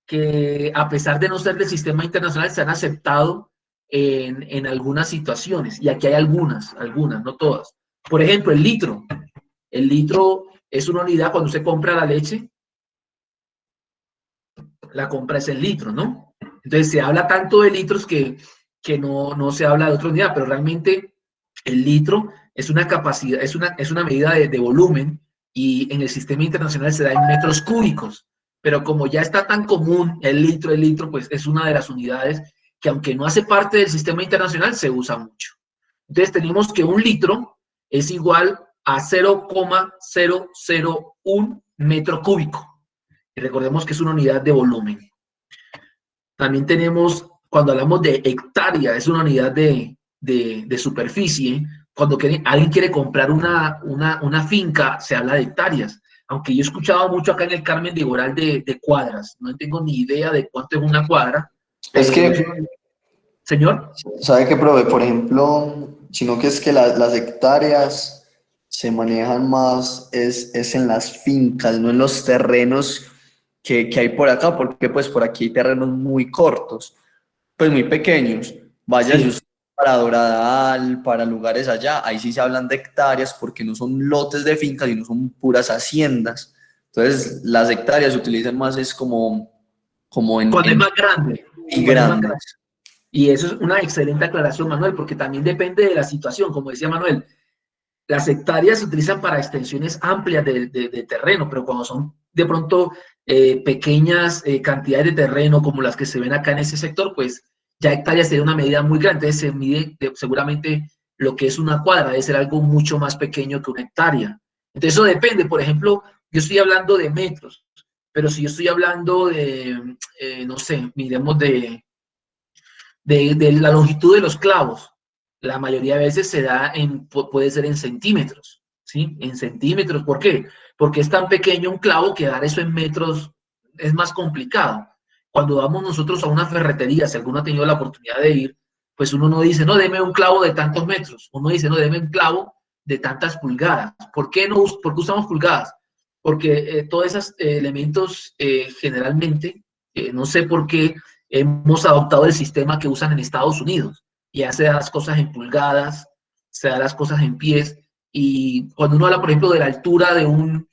que a pesar de no ser del sistema internacional, se han aceptado en algunas situaciones. Y aquí hay algunas, no todas. Por ejemplo, el litro. El litro es una unidad cuando usted compra la leche, la compra es el litro, ¿no? Entonces se habla tanto de litros que que no se habla de otra unidad, pero realmente el litro es una capacidad, es una medida de volumen, y en el sistema internacional se da en metros cúbicos. Pero como ya está tan común el litro, pues es una de las unidades que, aunque no hace parte del sistema internacional, se usa mucho. Entonces tenemos que un litro es igual a 0,001 metro cúbico. Y recordemos que es una unidad de volumen. También tenemos, cuando hablamos de hectárea, es una unidad de superficie. Cuando alguien quiere comprar una finca, se habla de hectáreas. Aunque yo he escuchado mucho acá en el Carmen de Iguaral de cuadras. No tengo ni idea de cuánto es una cuadra. Es que, señor. ¿sabe qué, profe? Por ejemplo, sino que es que las hectáreas se manejan más es en las fincas, no en los terrenos que hay por acá, porque pues por aquí hay terrenos muy cortos, pues muy pequeños. Vaya Sí. usted para Doradal, para lugares allá, ahí sí se hablan de hectáreas porque no son lotes de fincas, sino son puras haciendas. Entonces, las hectáreas se utilizan más es como Cuando es más grande. y Cuando es más grande. grandes. Y eso es una excelente aclaración, Manuel, porque también depende de la situación. Como decía Manuel, las hectáreas se utilizan para extensiones amplias de terreno, pero cuando son de pronto pequeñas cantidades de terreno como las que se ven acá en ese sector, pues ya hectáreas sería una medida muy grande. Entonces se mide seguramente lo que es una cuadra, debe ser algo mucho más pequeño que una hectárea. Entonces eso depende. Por ejemplo, yo estoy hablando de metros, pero si yo estoy hablando de, no sé, miremos de la longitud de los clavos, la mayoría de veces se da puede ser en centímetros, ¿sí? En centímetros. ¿Por qué? Porque es tan pequeño un clavo que dar eso en metros es más complicado. Cuando vamos nosotros a una ferretería, si alguno ha tenido la oportunidad de ir, pues uno no dice, no, deme un clavo de tantos metros. Uno dice, no, deme un clavo de tantas pulgadas. ¿Por qué usamos pulgadas? Porque todos esos elementos generalmente, no sé por qué, hemos adoptado el sistema que usan en Estados Unidos. Ya se da las cosas en pulgadas, se da las cosas en pies, y cuando uno habla, por ejemplo, de la altura de un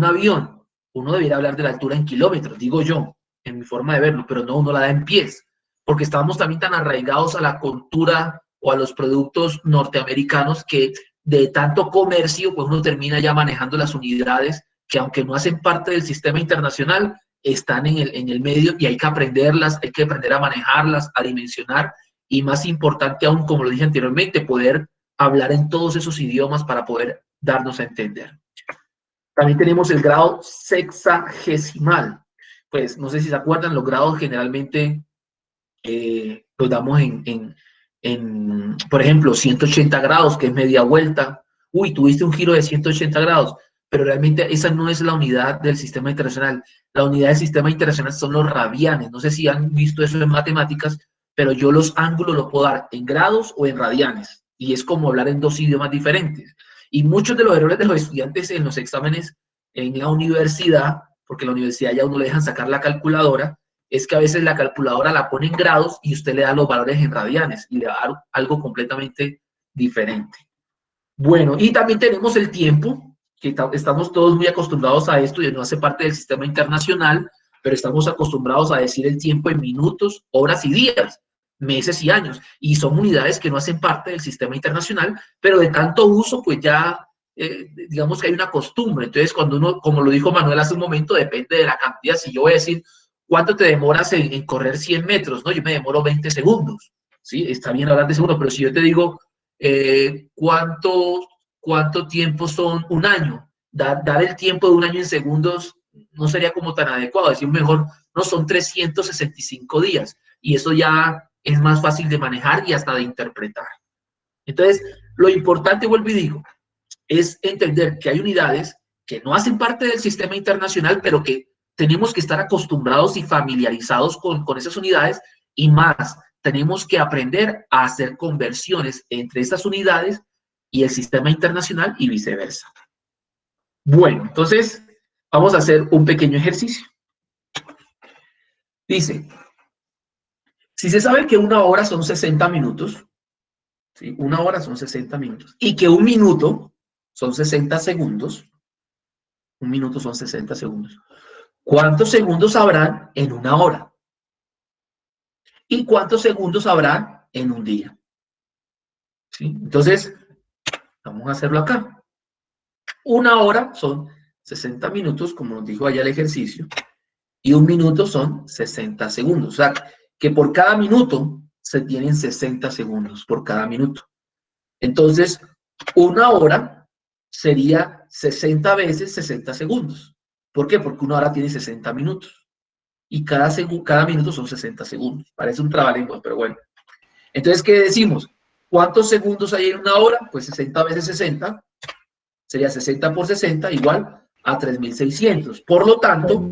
avión, uno debería hablar de la altura en kilómetros, digo yo, en mi forma de verlo, pero no, uno la da en pies, porque estamos también tan arraigados a la cultura o a los productos norteamericanos que de tanto comercio, pues uno termina ya manejando las unidades que, aunque no hacen parte del sistema internacional, están en el medio, y hay que aprenderlas, hay que aprender a manejarlas, a dimensionar, y más importante aún, como lo dije anteriormente, poder hablar en todos esos idiomas para poder darnos a entender. También tenemos el grado sexagesimal. Pues no sé si se acuerdan, los grados generalmente los damos por ejemplo, 180 grados, que es media vuelta. Uy, tuviste un giro de 180 grados, pero realmente esa no es la unidad del sistema internacional. La unidad del sistema internacional son los radianes. No sé si han visto eso en matemáticas, pero yo los ángulos los puedo dar en grados o en radianes. Y es como hablar en dos idiomas diferentes. Y muchos de los errores de los estudiantes en los exámenes en la universidad, porque en la universidad ya uno le dejan sacar la calculadora, es que a veces la calculadora la pone en grados y usted le da los valores en radianes y le va a dar algo completamente diferente. Bueno, y también tenemos el tiempo, que estamos todos muy acostumbrados a esto, y no hace parte del sistema internacional, pero estamos acostumbrados a decir el tiempo en minutos, horas y días, meses y años, y son unidades que no hacen parte del sistema internacional, pero de tanto uso, pues ya digamos que hay una costumbre. Entonces, cuando uno, como lo dijo Manuel hace un momento, depende de la cantidad. Si yo voy a decir, ¿cuánto te demoras en correr 100 metros? No, yo me demoro 20 segundos. ¿Sí? Está bien hablar de segundos, pero si yo te digo, ¿cuánto tiempo son un año? Dar el tiempo de un año en segundos no sería como tan adecuado. Decir mejor, no, son 365 días. Y eso ya es más fácil de manejar y hasta de interpretar. Entonces, lo importante, vuelvo y digo, es entender que hay unidades que no hacen parte del sistema internacional, pero que tenemos que estar acostumbrados y familiarizados con esas unidades, y más, tenemos que aprender a hacer conversiones entre esas unidades y el sistema internacional y viceversa. Bueno, entonces vamos a hacer un pequeño ejercicio. Dice, si se sabe que una hora son 60 minutos, ¿sí? Una hora son 60 minutos, y que un minuto son 60 segundos, un minuto son 60 segundos. ¿Cuántos segundos habrán en una hora? ¿Y cuántos segundos habrán en un día. ¿Sí? Entonces, vamos a hacerlo acá. Una hora son 60 minutos, como nos dijo allá el ejercicio, y un minuto son 60 segundos. O sea, que por cada minuto se tienen 60 segundos por cada minuto. Entonces, una hora sería 60 veces 60 segundos. ¿Por qué? Porque una hora tiene 60 minutos. Y cada minuto son 60 segundos. Parece un trabalengua, pero bueno. Entonces, ¿qué decimos? ¿Cuántos segundos hay en una hora? Pues 60 veces 60. Sería 60 por 60 igual a 3600. Por lo tanto,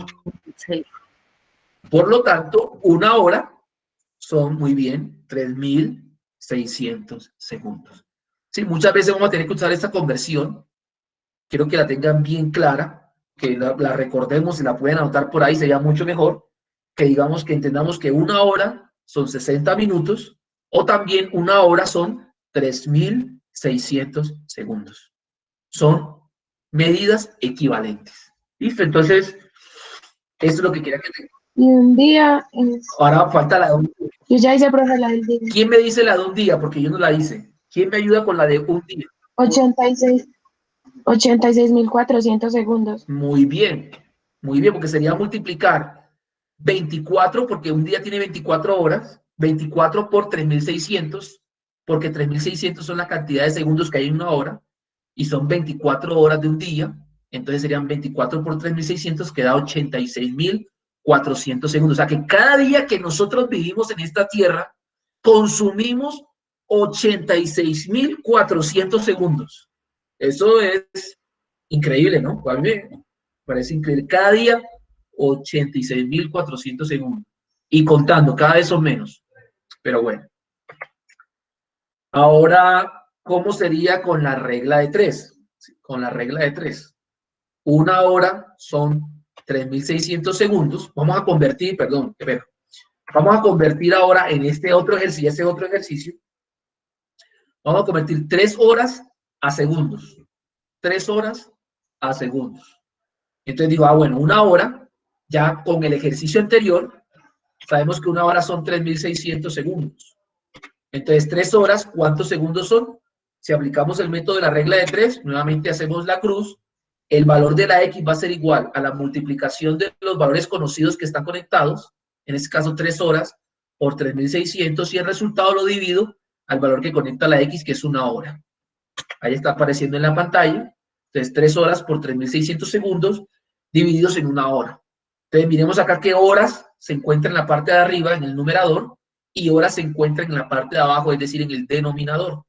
una hora son, muy bien, 3600 segundos. Sí, muchas veces vamos a tener que usar esta conversión. Quiero que la tengan bien clara, que la recordemos y la pueden anotar por ahí, sería mucho mejor. Que digamos que entendamos que una hora son 60 minutos o también una hora son 3600 segundos. Son medidas equivalentes. ¿Listo? Entonces, eso es lo que quería que tengan. Y un día es... Ahora falta la de un día. Yo ya hice, profe, la del día. ¿Quién me dice la de un día? Porque yo no la hice. ¿Quién me ayuda con la de un día? 86.400 segundos. Muy bien, porque sería multiplicar 24, porque un día tiene 24 horas, 24 por 3600, porque 3600 son la cantidad de segundos que hay en una hora, y son 24 horas de un día, entonces serían 24 por 3600, que da 86.400 segundos. O sea que cada día que nosotros vivimos en esta tierra, consumimos 86.400 segundos. Eso es increíble, ¿no? A mí me parece increíble. Cada día, 86.400 segundos. Y contando, cada vez son menos. Pero bueno. Ahora, ¿cómo sería con la regla de 3? Con la regla de 3. Una hora son 3600 segundos. Vamos a convertir, perdón, espera. Vamos a convertir ahora en este otro ejercicio, Vamos a convertir 3 horas a segundos. 3 horas a segundos. Entonces digo, bueno, una hora, ya con el ejercicio anterior, sabemos que una hora son 3600 segundos. Entonces, 3 horas, ¿cuántos segundos son? Si aplicamos el método de la regla de 3, nuevamente hacemos la cruz, el valor de la X va a ser igual a la multiplicación de los valores conocidos que están conectados, en este caso 3 horas por 3600, y el resultado lo divido al valor que conecta la X, que es una hora. Ahí está apareciendo en la pantalla. Entonces, 3 horas por 3600 segundos divididos en una hora. Entonces, miremos acá qué horas se encuentran en la parte de arriba, en el numerador, y horas se encuentran en la parte de abajo, es decir, en el denominador.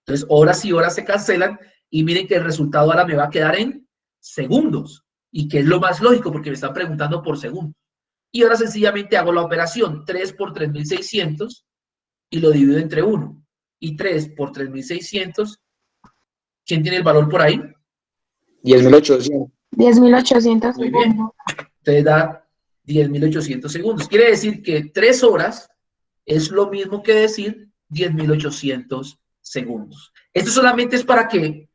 Entonces, horas y horas se cancelan, y miren que el resultado ahora me va a quedar en segundos, y que es lo más lógico, porque me están preguntando por segundos. Y ahora sencillamente hago la operación, 3 por 3600, y lo divido entre 1. Y 3 por 3600, ¿quién tiene el valor por ahí? 10.800. 10.800 Muy bien. segundos. Entonces da 10.800 segundos. Quiere decir que 3 horas es lo mismo que decir 10.800 segundos. Esto solamente es para que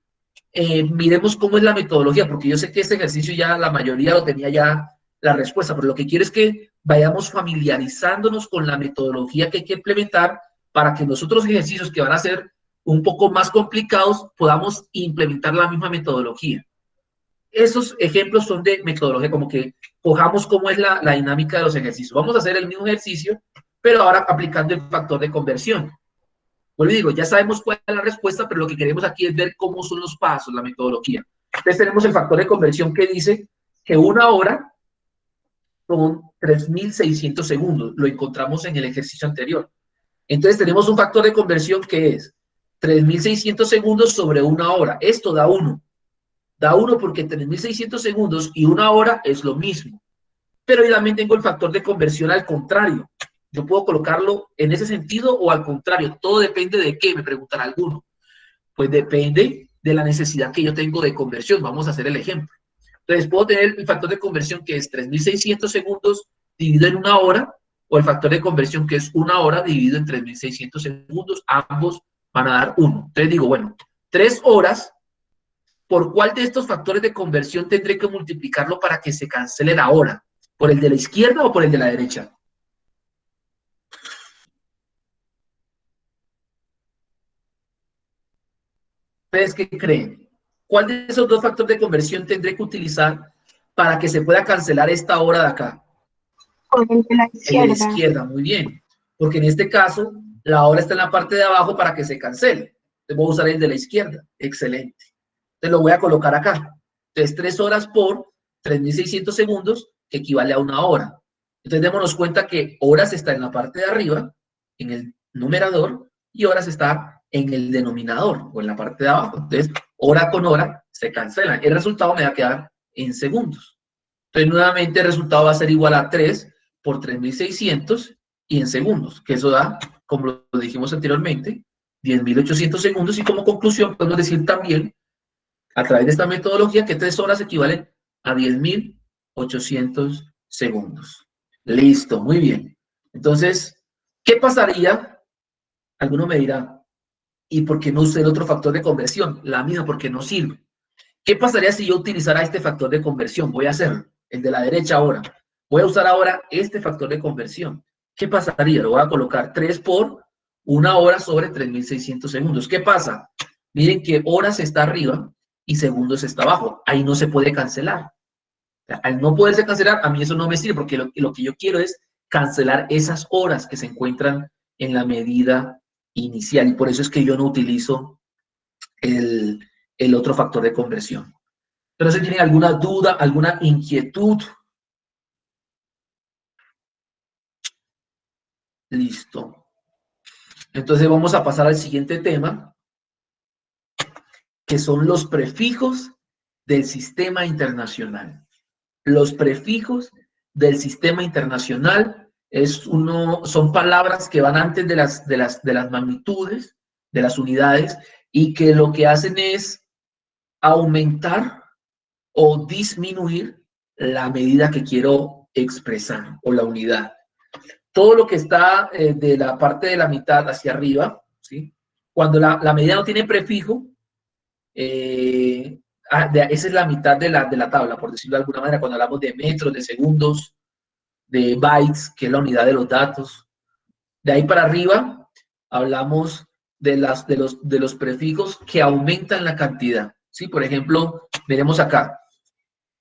miremos cómo es la metodología, porque yo sé que este ejercicio ya la mayoría lo tenía ya la respuesta, pero lo que quiero es que vayamos familiarizándonos con la metodología que hay que implementar para que los otros ejercicios que van a ser un poco más complicados podamos implementar la misma metodología. Esos ejemplos son de metodología, como que cojamos cómo es la dinámica de los ejercicios. Vamos a hacer el mismo ejercicio, pero ahora aplicando el factor de conversión. Bueno, digo, ya sabemos cuál es la respuesta, pero lo que queremos aquí es ver cómo son los pasos, la metodología. Entonces tenemos el factor de conversión que dice que una hora son 3.600 segundos. Lo encontramos en el ejercicio anterior. Entonces tenemos un factor de conversión que es 3.600 segundos sobre una hora. Esto da 1. Da 1 porque 3.600 segundos y una hora es lo mismo. Pero yo también tengo el factor de conversión al contrario. Yo puedo colocarlo en ese sentido o al contrario. Todo depende de qué, me preguntará alguno. Pues depende de la necesidad que yo tengo de conversión. Vamos a hacer el ejemplo. Entonces puedo tener el factor de conversión que es 3.600 segundos dividido en una hora, o el factor de conversión que es una hora dividido en 3.600 segundos. Ambos van a dar 1. Entonces digo, bueno, 3 horas. ¿Por cuál de estos factores de conversión tendré que multiplicarlo para que se cancele la hora? ¿Por el de la izquierda o por el de la derecha? ¿Ustedes qué creen? ¿Cuál de esos dos factores de conversión tendré que utilizar para que se pueda cancelar esta hora de acá? Con el de la El de la izquierda. izquierda, muy bien. Porque en este caso, la hora está en la parte de abajo para que se cancele. Entonces voy a usar el de la izquierda. Excelente. Entonces lo voy a colocar acá. Entonces 3 horas por 3.600 segundos, que equivale a 1 hora. Entonces démonos cuenta que horas está en la parte de arriba, en el numerador, y horas está en el denominador, o en la parte de abajo. Entonces, hora con hora se cancelan. El resultado me va a quedar en segundos. Entonces, nuevamente el resultado va a ser igual a 3 por 3.600 y en segundos, que eso da, como lo dijimos anteriormente, 10.800 segundos. Y como conclusión, podemos decir también, a través de esta metodología, que 3 horas equivalen a 10.800 segundos. Listo, muy bien. Entonces, ¿qué pasaría? Alguno me dirá, ¿y por qué no usé el otro factor de conversión? La misma, porque no sirve. ¿Qué pasaría si yo utilizara este factor de conversión? Voy a hacerlo, el de la derecha ahora. Voy a usar ahora este factor de conversión. ¿Qué pasaría? Lo voy a colocar 3 por 1 hora sobre 3.600 segundos. ¿Qué pasa? Miren que horas está arriba y segundos está abajo. Ahí no se puede cancelar. O sea, al no poderse cancelar, a mí eso no me sirve, porque lo que yo quiero es cancelar esas horas que se encuentran en la medida inicial. Y por eso es que yo no utilizo el otro factor de conversión. Pero si tienen alguna duda, alguna inquietud. Listo. Entonces vamos a pasar al siguiente tema, que son los prefijos del sistema internacional. Los prefijos del sistema internacional son palabras que van antes de las magnitudes, de las unidades, y que lo que hacen es aumentar o disminuir la medida que quiero expresar o la unidad. Todo lo que está de la parte de la mitad hacia arriba, ¿sí? Cuando la medida no tiene prefijo, esa es la mitad de la tabla, por decirlo de alguna manera, cuando hablamos de metros, de segundos, de bytes, que es la unidad de los datos. De ahí para arriba, hablamos de los prefijos que aumentan la cantidad, ¿sí? Por ejemplo, veremos acá,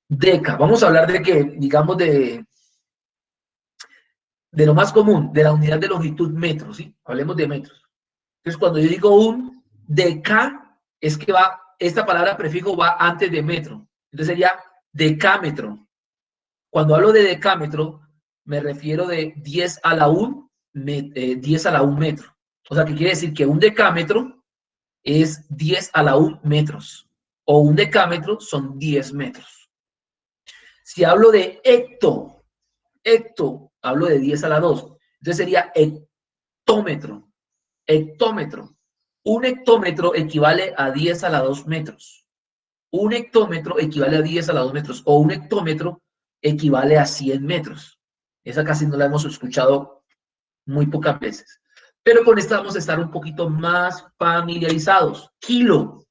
deca. Vamos a hablar de que, digamos, de lo más común, de la unidad de longitud metros, ¿sí? Hablemos de metros. Entonces, cuando yo digo un deca, es que esta palabra prefijo va antes de metro. Entonces sería decámetro. Cuando hablo de decámetro, me refiero de 10 a la 1, 10 a la 1 metro. O sea, que quiere decir que un decámetro es 10 a la 1 metros. O un decámetro son 10 metros. Si hablo de hecto, hablo de 10 a la 2. Entonces sería hectómetro. Hectómetro. Un hectómetro equivale a 10 a la 2 metros. Un hectómetro equivale a 10 a la 2 metros. O un hectómetro equivale a 100 metros. Esa casi no la hemos escuchado muy pocas veces. Pero con esta vamos a estar un poquito más familiarizados. Kilo.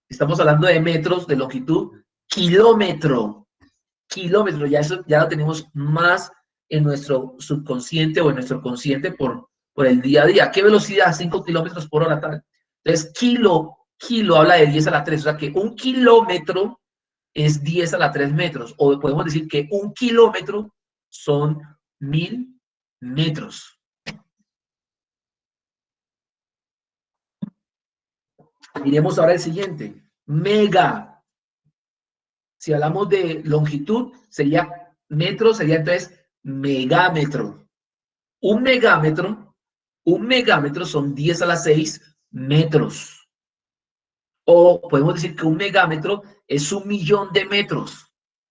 Estamos hablando de metros de longitud. Kilómetro. Kilómetro. Ya lo tenemos más en nuestro subconsciente o en nuestro consciente por el día a día. ¿Qué velocidad? 5 kilómetros por hora tal. Entonces, kilo habla de 10 a la 3. O sea que un kilómetro es 10 a la 3 metros. O podemos decir que un kilómetro son 1000 metros. Miremos ahora el siguiente. Mega. Si hablamos de longitud, sería metro, sería entonces megámetro. Un megámetro son 10 a la 6 metros. O podemos decir que un megámetro es 1.000.000 de metros.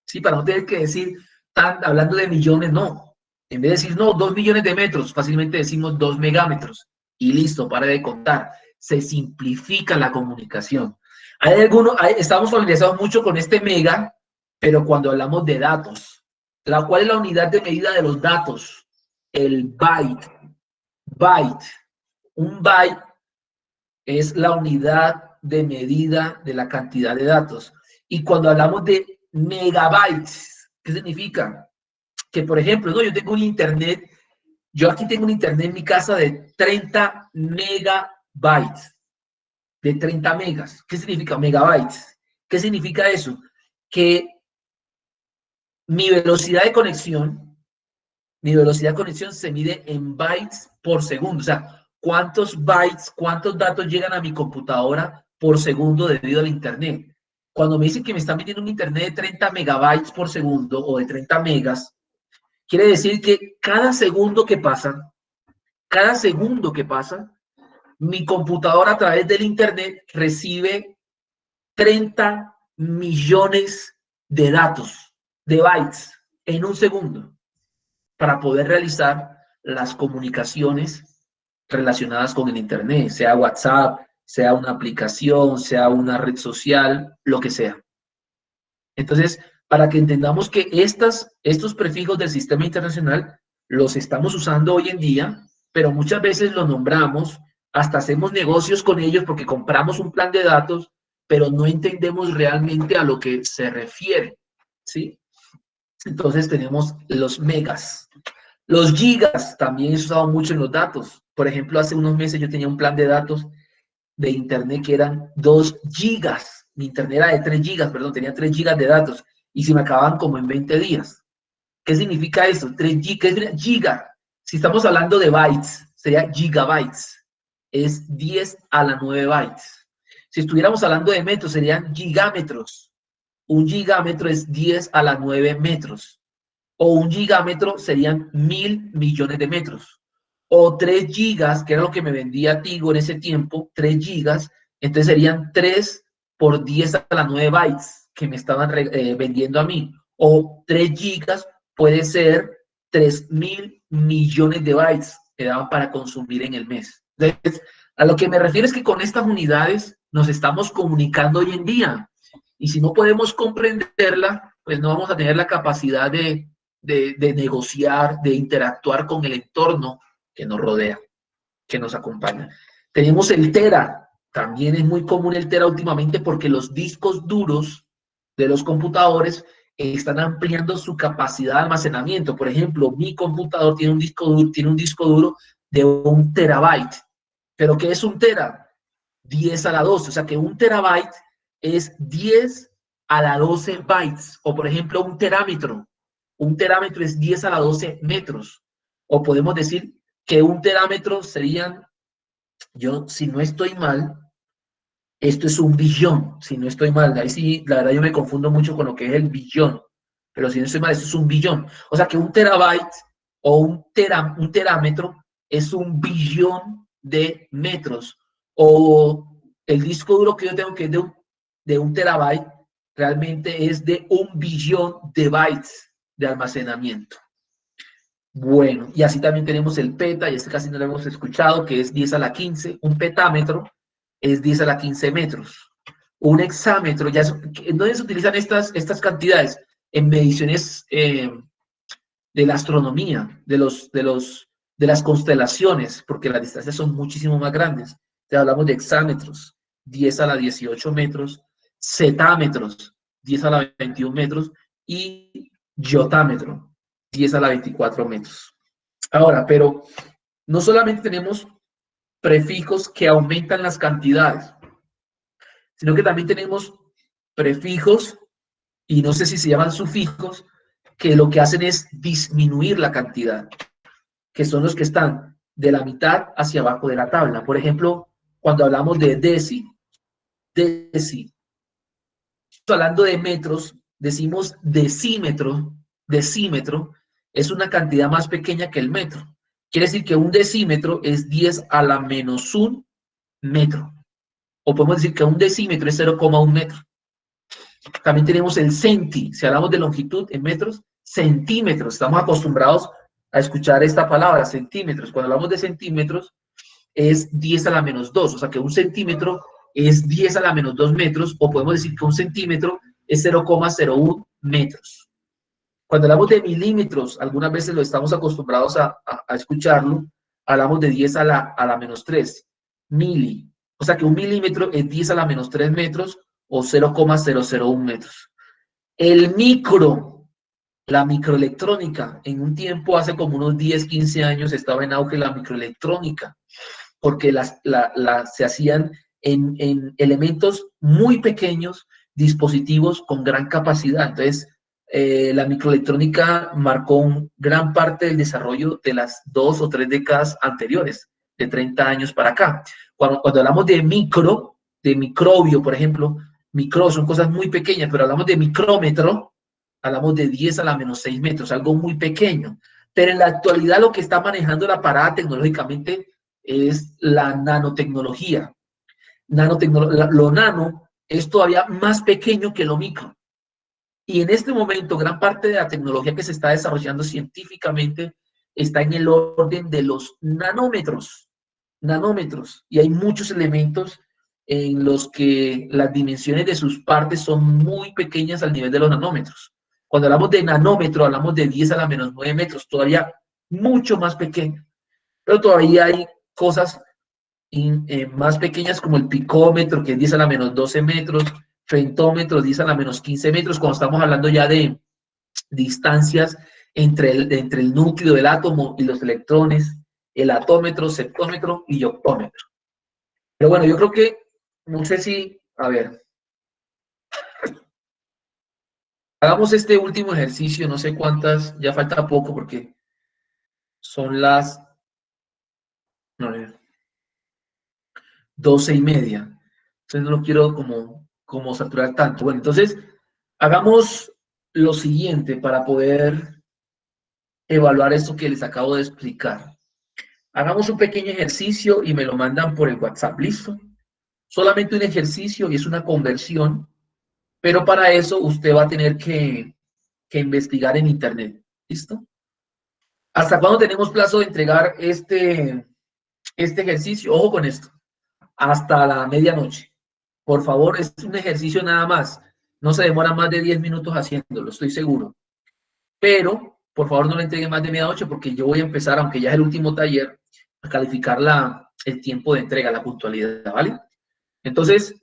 ¿Sí? Para no tener que decir, hablando de millones, no. En vez de decir, no, 2 millones de metros, fácilmente decimos 2 megámetros. Y listo, para de contar. Se simplifica la comunicación. Estamos familiarizados mucho con este mega, pero cuando hablamos de datos, ¿cuál es la unidad de medida de los datos? El byte. Byte. Un byte es la unidad de medida de la cantidad de datos. Y cuando hablamos de megabytes, ¿qué significa? Que, por ejemplo, ¿no? Yo tengo un internet, yo aquí tengo un internet en mi casa de 30 megabytes. de 30 megas. ¿Qué significa? Megabytes. ¿Qué significa eso? Que mi velocidad de conexión se mide en bytes por segundo. O sea, cuántos bytes, cuántos datos llegan a mi computadora por segundo debido al Internet. Cuando me dicen que me están pidiendo un Internet de 30 megabytes por segundo o de 30 megas, quiere decir que cada segundo que pasa, mi computadora a través del Internet recibe 30 millones de datos, de bytes, en un segundo, para poder realizar las comunicaciones relacionadas con el Internet, sea WhatsApp, sea una aplicación, sea una red social, lo que sea. Entonces, para que entendamos que estos prefijos del sistema internacional los estamos usando hoy en día, pero muchas veces los nombramos, hasta hacemos negocios con ellos porque compramos un plan de datos, pero no entendemos realmente a lo que se refiere, ¿sí? Entonces tenemos los megas. Los gigas también es usado mucho en los datos. Por ejemplo, hace unos meses yo tenía un plan de datos de internet que eran 2 gigas. Mi internet era de 3 gigas, perdón, tenía 3 gigas de datos y se me acababan como en 20 días. ¿Qué significa eso? 3 gigas, ¿qué es giga? Si estamos hablando de bytes, sería gigabytes. Es 10 a la 9 bytes. Si estuviéramos hablando de metros, serían gigámetros. Un gigámetro es 10 a la 9 metros. O un gigámetro serían 1000 millones de metros. O 3 gigas, que era lo que me vendía Tigo en ese tiempo, 3 gigas, entonces serían 3 por 10 a la 9 bytes que me estaban vendiendo a mí. O 3 gigas puede ser 3000 millones de bytes que daban para consumir en el mes. Entonces, a lo que me refiero es que con estas unidades nos estamos comunicando hoy en día. Y si no podemos comprenderla, pues no vamos a tener la capacidad de negociar, de interactuar con el entorno que nos rodea, que nos acompaña. Tenemos el tera. También es muy común el tera últimamente porque los discos duros de los computadores están ampliando su capacidad de almacenamiento. Por ejemplo, mi computador tiene un disco duro de 1 terabyte. ¿Pero qué es 1 tera? 10 a la 12. O sea que 1 terabyte es 10 a la 12 bytes. O por ejemplo, un terámetro. Un terámetro es 10 a la 12 metros. O podemos decir que un terámetro serían, yo si no estoy mal, esto es un billón, si no estoy mal. Ahí sí, la verdad yo me confundo mucho con lo que es el billón. Pero si no estoy mal, esto es un billón. O sea que un terabyte o un terámetro es 1 billón de metros. O el disco duro que yo tengo, que es de 1 terabyte, realmente es de 1 billón de bytes de almacenamiento. Bueno, y así también tenemos el peta, y este casi no lo hemos escuchado, que es 10 a la 15. Un petámetro es 10 a la 15 metros. Un hexámetro, ya ¿dónde se utilizan estas cantidades? En mediciones de la astronomía, de las constelaciones, porque las distancias son muchísimo más grandes. Te hablamos de hexámetros, 10 a la 18 metros, cetámetros, 10 a la 21 metros, y yotámetro, 10 a la 24 metros. Ahora, pero no solamente tenemos prefijos que aumentan las cantidades, sino que también tenemos prefijos, y no sé si se llaman sufijos, que lo que hacen es disminuir la cantidad, que son los que están de la mitad hacia abajo de la tabla. Por ejemplo, cuando hablamos de hablando de metros, decimos decímetro es una cantidad más pequeña que el metro. Quiere decir que un decímetro es 10 a la menos 1 metro. O podemos decir que un decímetro es 0,1 metro. También tenemos el centi. Si hablamos de longitud en metros, centímetros. Estamos acostumbrados a escuchar esta palabra, centímetros. Cuando hablamos de centímetros, es 10 a la menos 2. O sea que un centímetro es 10 a la menos 2 metros. O podemos decir que un centímetro es 0,01 metros. Cuando hablamos de milímetros, algunas veces lo estamos acostumbrados a escucharlo, hablamos de 10 a la menos 3. Mili. O sea que un milímetro es 10 a la menos 3 metros o 0,001 metros. El micro, la microelectrónica, en un tiempo, hace como unos 10, 15 años, estaba en auge la microelectrónica, porque se hacían en elementos muy pequeños, dispositivos con gran capacidad. Entonces, la microelectrónica marcó gran parte del desarrollo de las 2 o 3 décadas anteriores, de 30 años para acá. Cuando hablamos de microbio, por ejemplo, micro son cosas muy pequeñas, pero hablamos de micrómetro, hablamos de 10 a la menos 6 metros, algo muy pequeño. Pero en la actualidad lo que está manejando la parada tecnológicamente es la nanotecnología. Lo nano es todavía más pequeño que lo micro. Y en este momento, gran parte de la tecnología que se está desarrollando científicamente está en el orden de los nanómetros. Y hay muchos elementos en los que las dimensiones de sus partes son muy pequeñas al nivel de los nanómetros. Cuando hablamos de nanómetro, hablamos de 10 a la menos 9 metros, todavía mucho más pequeño. Pero todavía hay cosas más pequeñas como el picómetro, que es 10 a la menos 12 metros, femtómetro, 10 a la menos 15 metros, cuando estamos hablando ya de distancias entre el núcleo del átomo y los electrones, el atómetro, septómetro y octómetro. Pero bueno, yo creo que, no sé si, a ver, hagamos este último ejercicio, no sé cuántas, ya falta poco porque son las 12:30. Entonces no lo quiero como saturar tanto. Bueno, entonces hagamos lo siguiente para poder evaluar esto que les acabo de explicar. Hagamos un pequeño ejercicio y me lo mandan por el WhatsApp, ¿listo? Solamente un ejercicio y es una conversión, pero para eso usted va a tener que investigar en internet, ¿listo? ¿Hasta cuándo tenemos plazo de entregar este ejercicio? Ojo con esto, hasta la medianoche. Por favor, es un ejercicio nada más. No se demora más de 10 minutos haciéndolo, estoy seguro. Pero, por favor, no le entreguen más de medianoche porque yo voy a empezar, aunque ya es el último taller, a calificar el tiempo de entrega, la puntualidad, ¿vale? Entonces,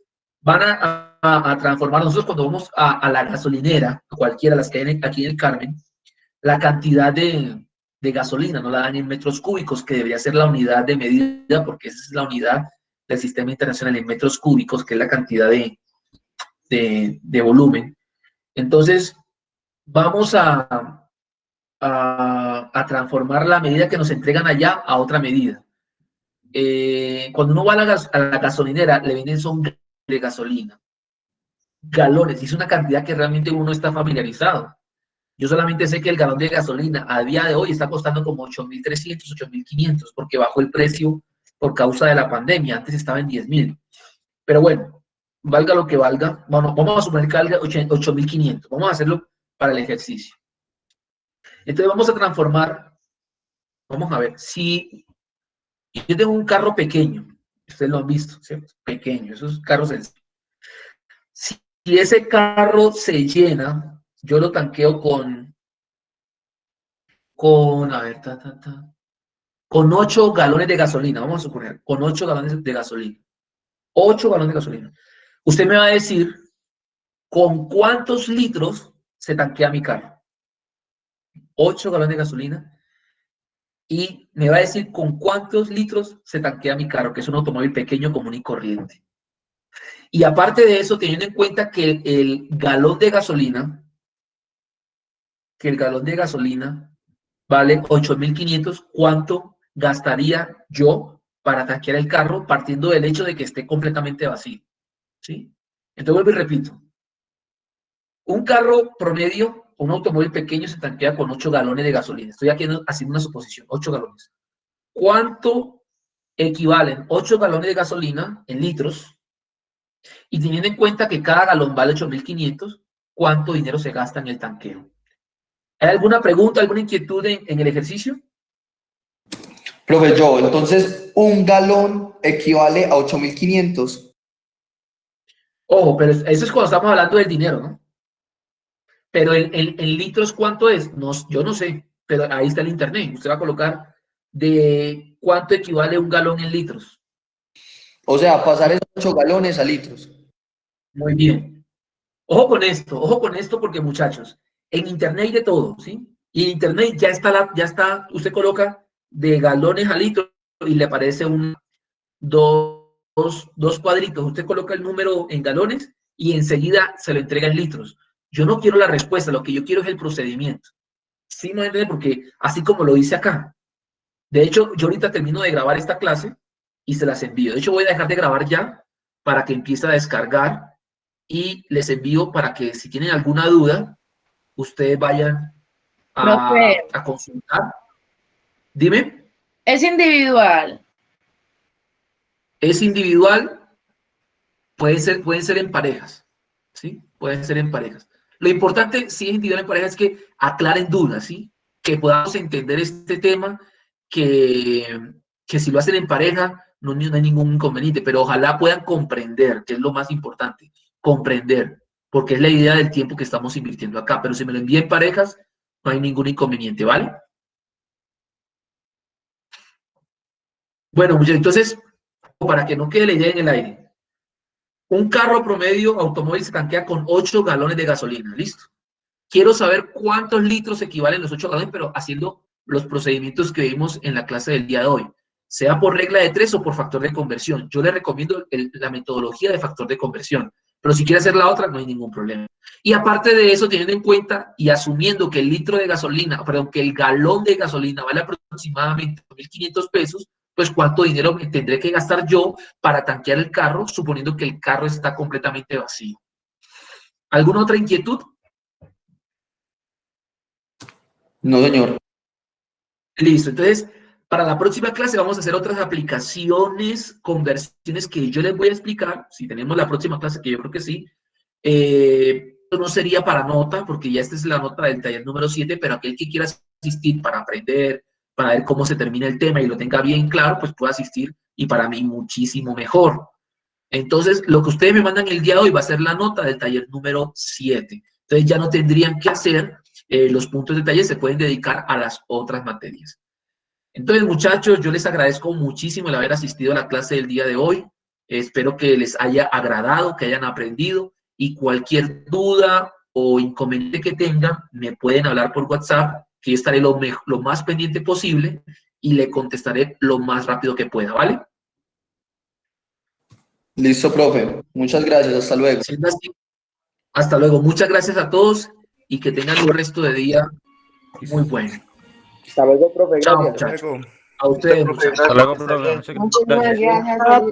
van a transformar. Nosotros cuando vamos a la gasolinera, cualquiera de las que hay aquí en el Carmen, la cantidad de gasolina no la dan en metros cúbicos, que debería ser la unidad de medida, porque esa es la unidad del sistema internacional en metros cúbicos, que es la cantidad de volumen. Entonces, vamos a transformar la medida que nos entregan allá a otra medida. Cuando uno va a la gasolinera, le venden son de gasolina, galones, y es una cantidad que realmente uno está familiarizado. Yo solamente sé que el galón de gasolina a día de hoy está costando como 8.300, 8.500, porque bajó el precio por causa de la pandemia. Antes estaba en 10.000. Pero bueno, valga lo que valga. Bueno, vamos a suponer que valga 8.500. Vamos a hacerlo para el ejercicio. Entonces vamos a transformar, vamos a ver, si yo tengo un carro pequeño, ustedes lo han visto, ¿cierto? Pequeño, esos carros sencillos. Si ese carro se llena, yo lo tanqueo a ver, con 8 galones de gasolina, vamos a suponer, con 8 galones de gasolina. 8 galones de gasolina. Usted me va a decir con cuántos litros se tanquea mi carro. 8 galones de gasolina. Y me va a decir con cuántos litros se tanquea mi carro, que es un automóvil pequeño, común y corriente. Y aparte de eso, teniendo en cuenta que el galón de gasolina, vale 8.500, ¿cuánto gastaría yo para tanquear el carro partiendo del hecho de que esté completamente vacío? ¿Sí? Entonces vuelvo y repito. Un carro promedio, un automóvil pequeño se tanquea con 8 galones de gasolina. Estoy aquí haciendo una suposición, 8 galones. ¿Cuánto equivalen 8 galones de gasolina en litros? Y teniendo en cuenta que cada galón vale 8.500, ¿cuánto dinero se gasta en el tanqueo? ¿Hay alguna pregunta, alguna inquietud en el ejercicio? Profe, entonces, un galón equivale a 8.500. Ojo, pero eso es cuando estamos hablando del dinero, ¿no? Pero en litros, ¿cuánto es? No, yo no sé, pero ahí está el internet. Usted va a colocar de cuánto equivale un galón en litros. O sea, pasar esos 8 galones a litros. Muy bien. Ojo con esto porque, muchachos, en internet hay de todo, ¿sí? Y en internet ya está, usted coloca de galones a litros y le aparece 2 dos cuadritos, usted coloca el número en galones y enseguida se lo entrega en litros. Yo no quiero la respuesta, lo que yo quiero es el procedimiento. ¿Sí me entiende? Porque así como lo dice acá. De hecho, yo ahorita termino de grabar esta clase y se las envío. De hecho, voy a dejar de grabar ya para que empiece a descargar y les envío para que si tienen alguna duda, ustedes vayan Profe, a consultar. Dime. es individual. Es individual, pueden ser en parejas, ¿sí? Pueden ser en parejas. Lo importante, si es individual en pareja, es que aclaren dudas, ¿sí? Que podamos entender este tema, que si lo hacen en pareja, no hay ningún inconveniente, pero ojalá puedan comprender, que es lo más importante, comprender, porque es la idea del tiempo que estamos invirtiendo acá, pero si me lo envían en parejas, no hay ningún inconveniente, ¿vale? Bueno, muchachos, entonces, para que no quede la idea en el aire, un carro promedio automóvil se tanquea con 8 galones de gasolina, ¿listo? Quiero saber cuántos litros equivalen los 8 galones, pero haciendo los procedimientos que vimos en la clase del día de hoy, sea por regla de 3 o por factor de conversión. Yo le recomiendo la metodología de factor de conversión, pero si quiere hacer la otra, no hay ningún problema. Y aparte de eso, teniendo en cuenta y asumiendo que el litro de gasolina, perdón, que el galón de gasolina vale aproximadamente 1.500 pesos, pues cuánto dinero tendré que gastar yo para tanquear el carro, suponiendo que el carro está completamente vacío. ¿Alguna otra inquietud? No, señor. Listo, entonces, para la próxima clase vamos a hacer otras aplicaciones, conversiones que yo les voy a explicar, si tenemos la próxima clase, que yo creo que sí. No sería para nota, porque ya esta es la nota del taller número 7, pero aquel que quiera asistir para aprender, para ver cómo se termina el tema y lo tenga bien claro, pues puede asistir y para mí muchísimo mejor. Entonces, lo que ustedes me mandan el día de hoy va a ser la nota del taller número 7. Entonces, ya no tendrían que hacer los puntos de taller, se pueden dedicar a las otras materias. Entonces, muchachos, yo les agradezco muchísimo el haber asistido a la clase del día de hoy. Espero que les haya agradado, que hayan aprendido y cualquier duda o inconveniente que tengan, me pueden hablar por WhatsApp, que yo estaré lo más pendiente posible y le contestaré lo más rápido que pueda, ¿vale? Listo, profe. Muchas gracias. Hasta luego. Siendo así, hasta luego. Muchas gracias a todos y que tengan un resto de día muy bueno. Hasta luego, profe. Chao, Gracias. muchachos. A ustedes, muchachos. Hasta luego, profe. Muchas gracias.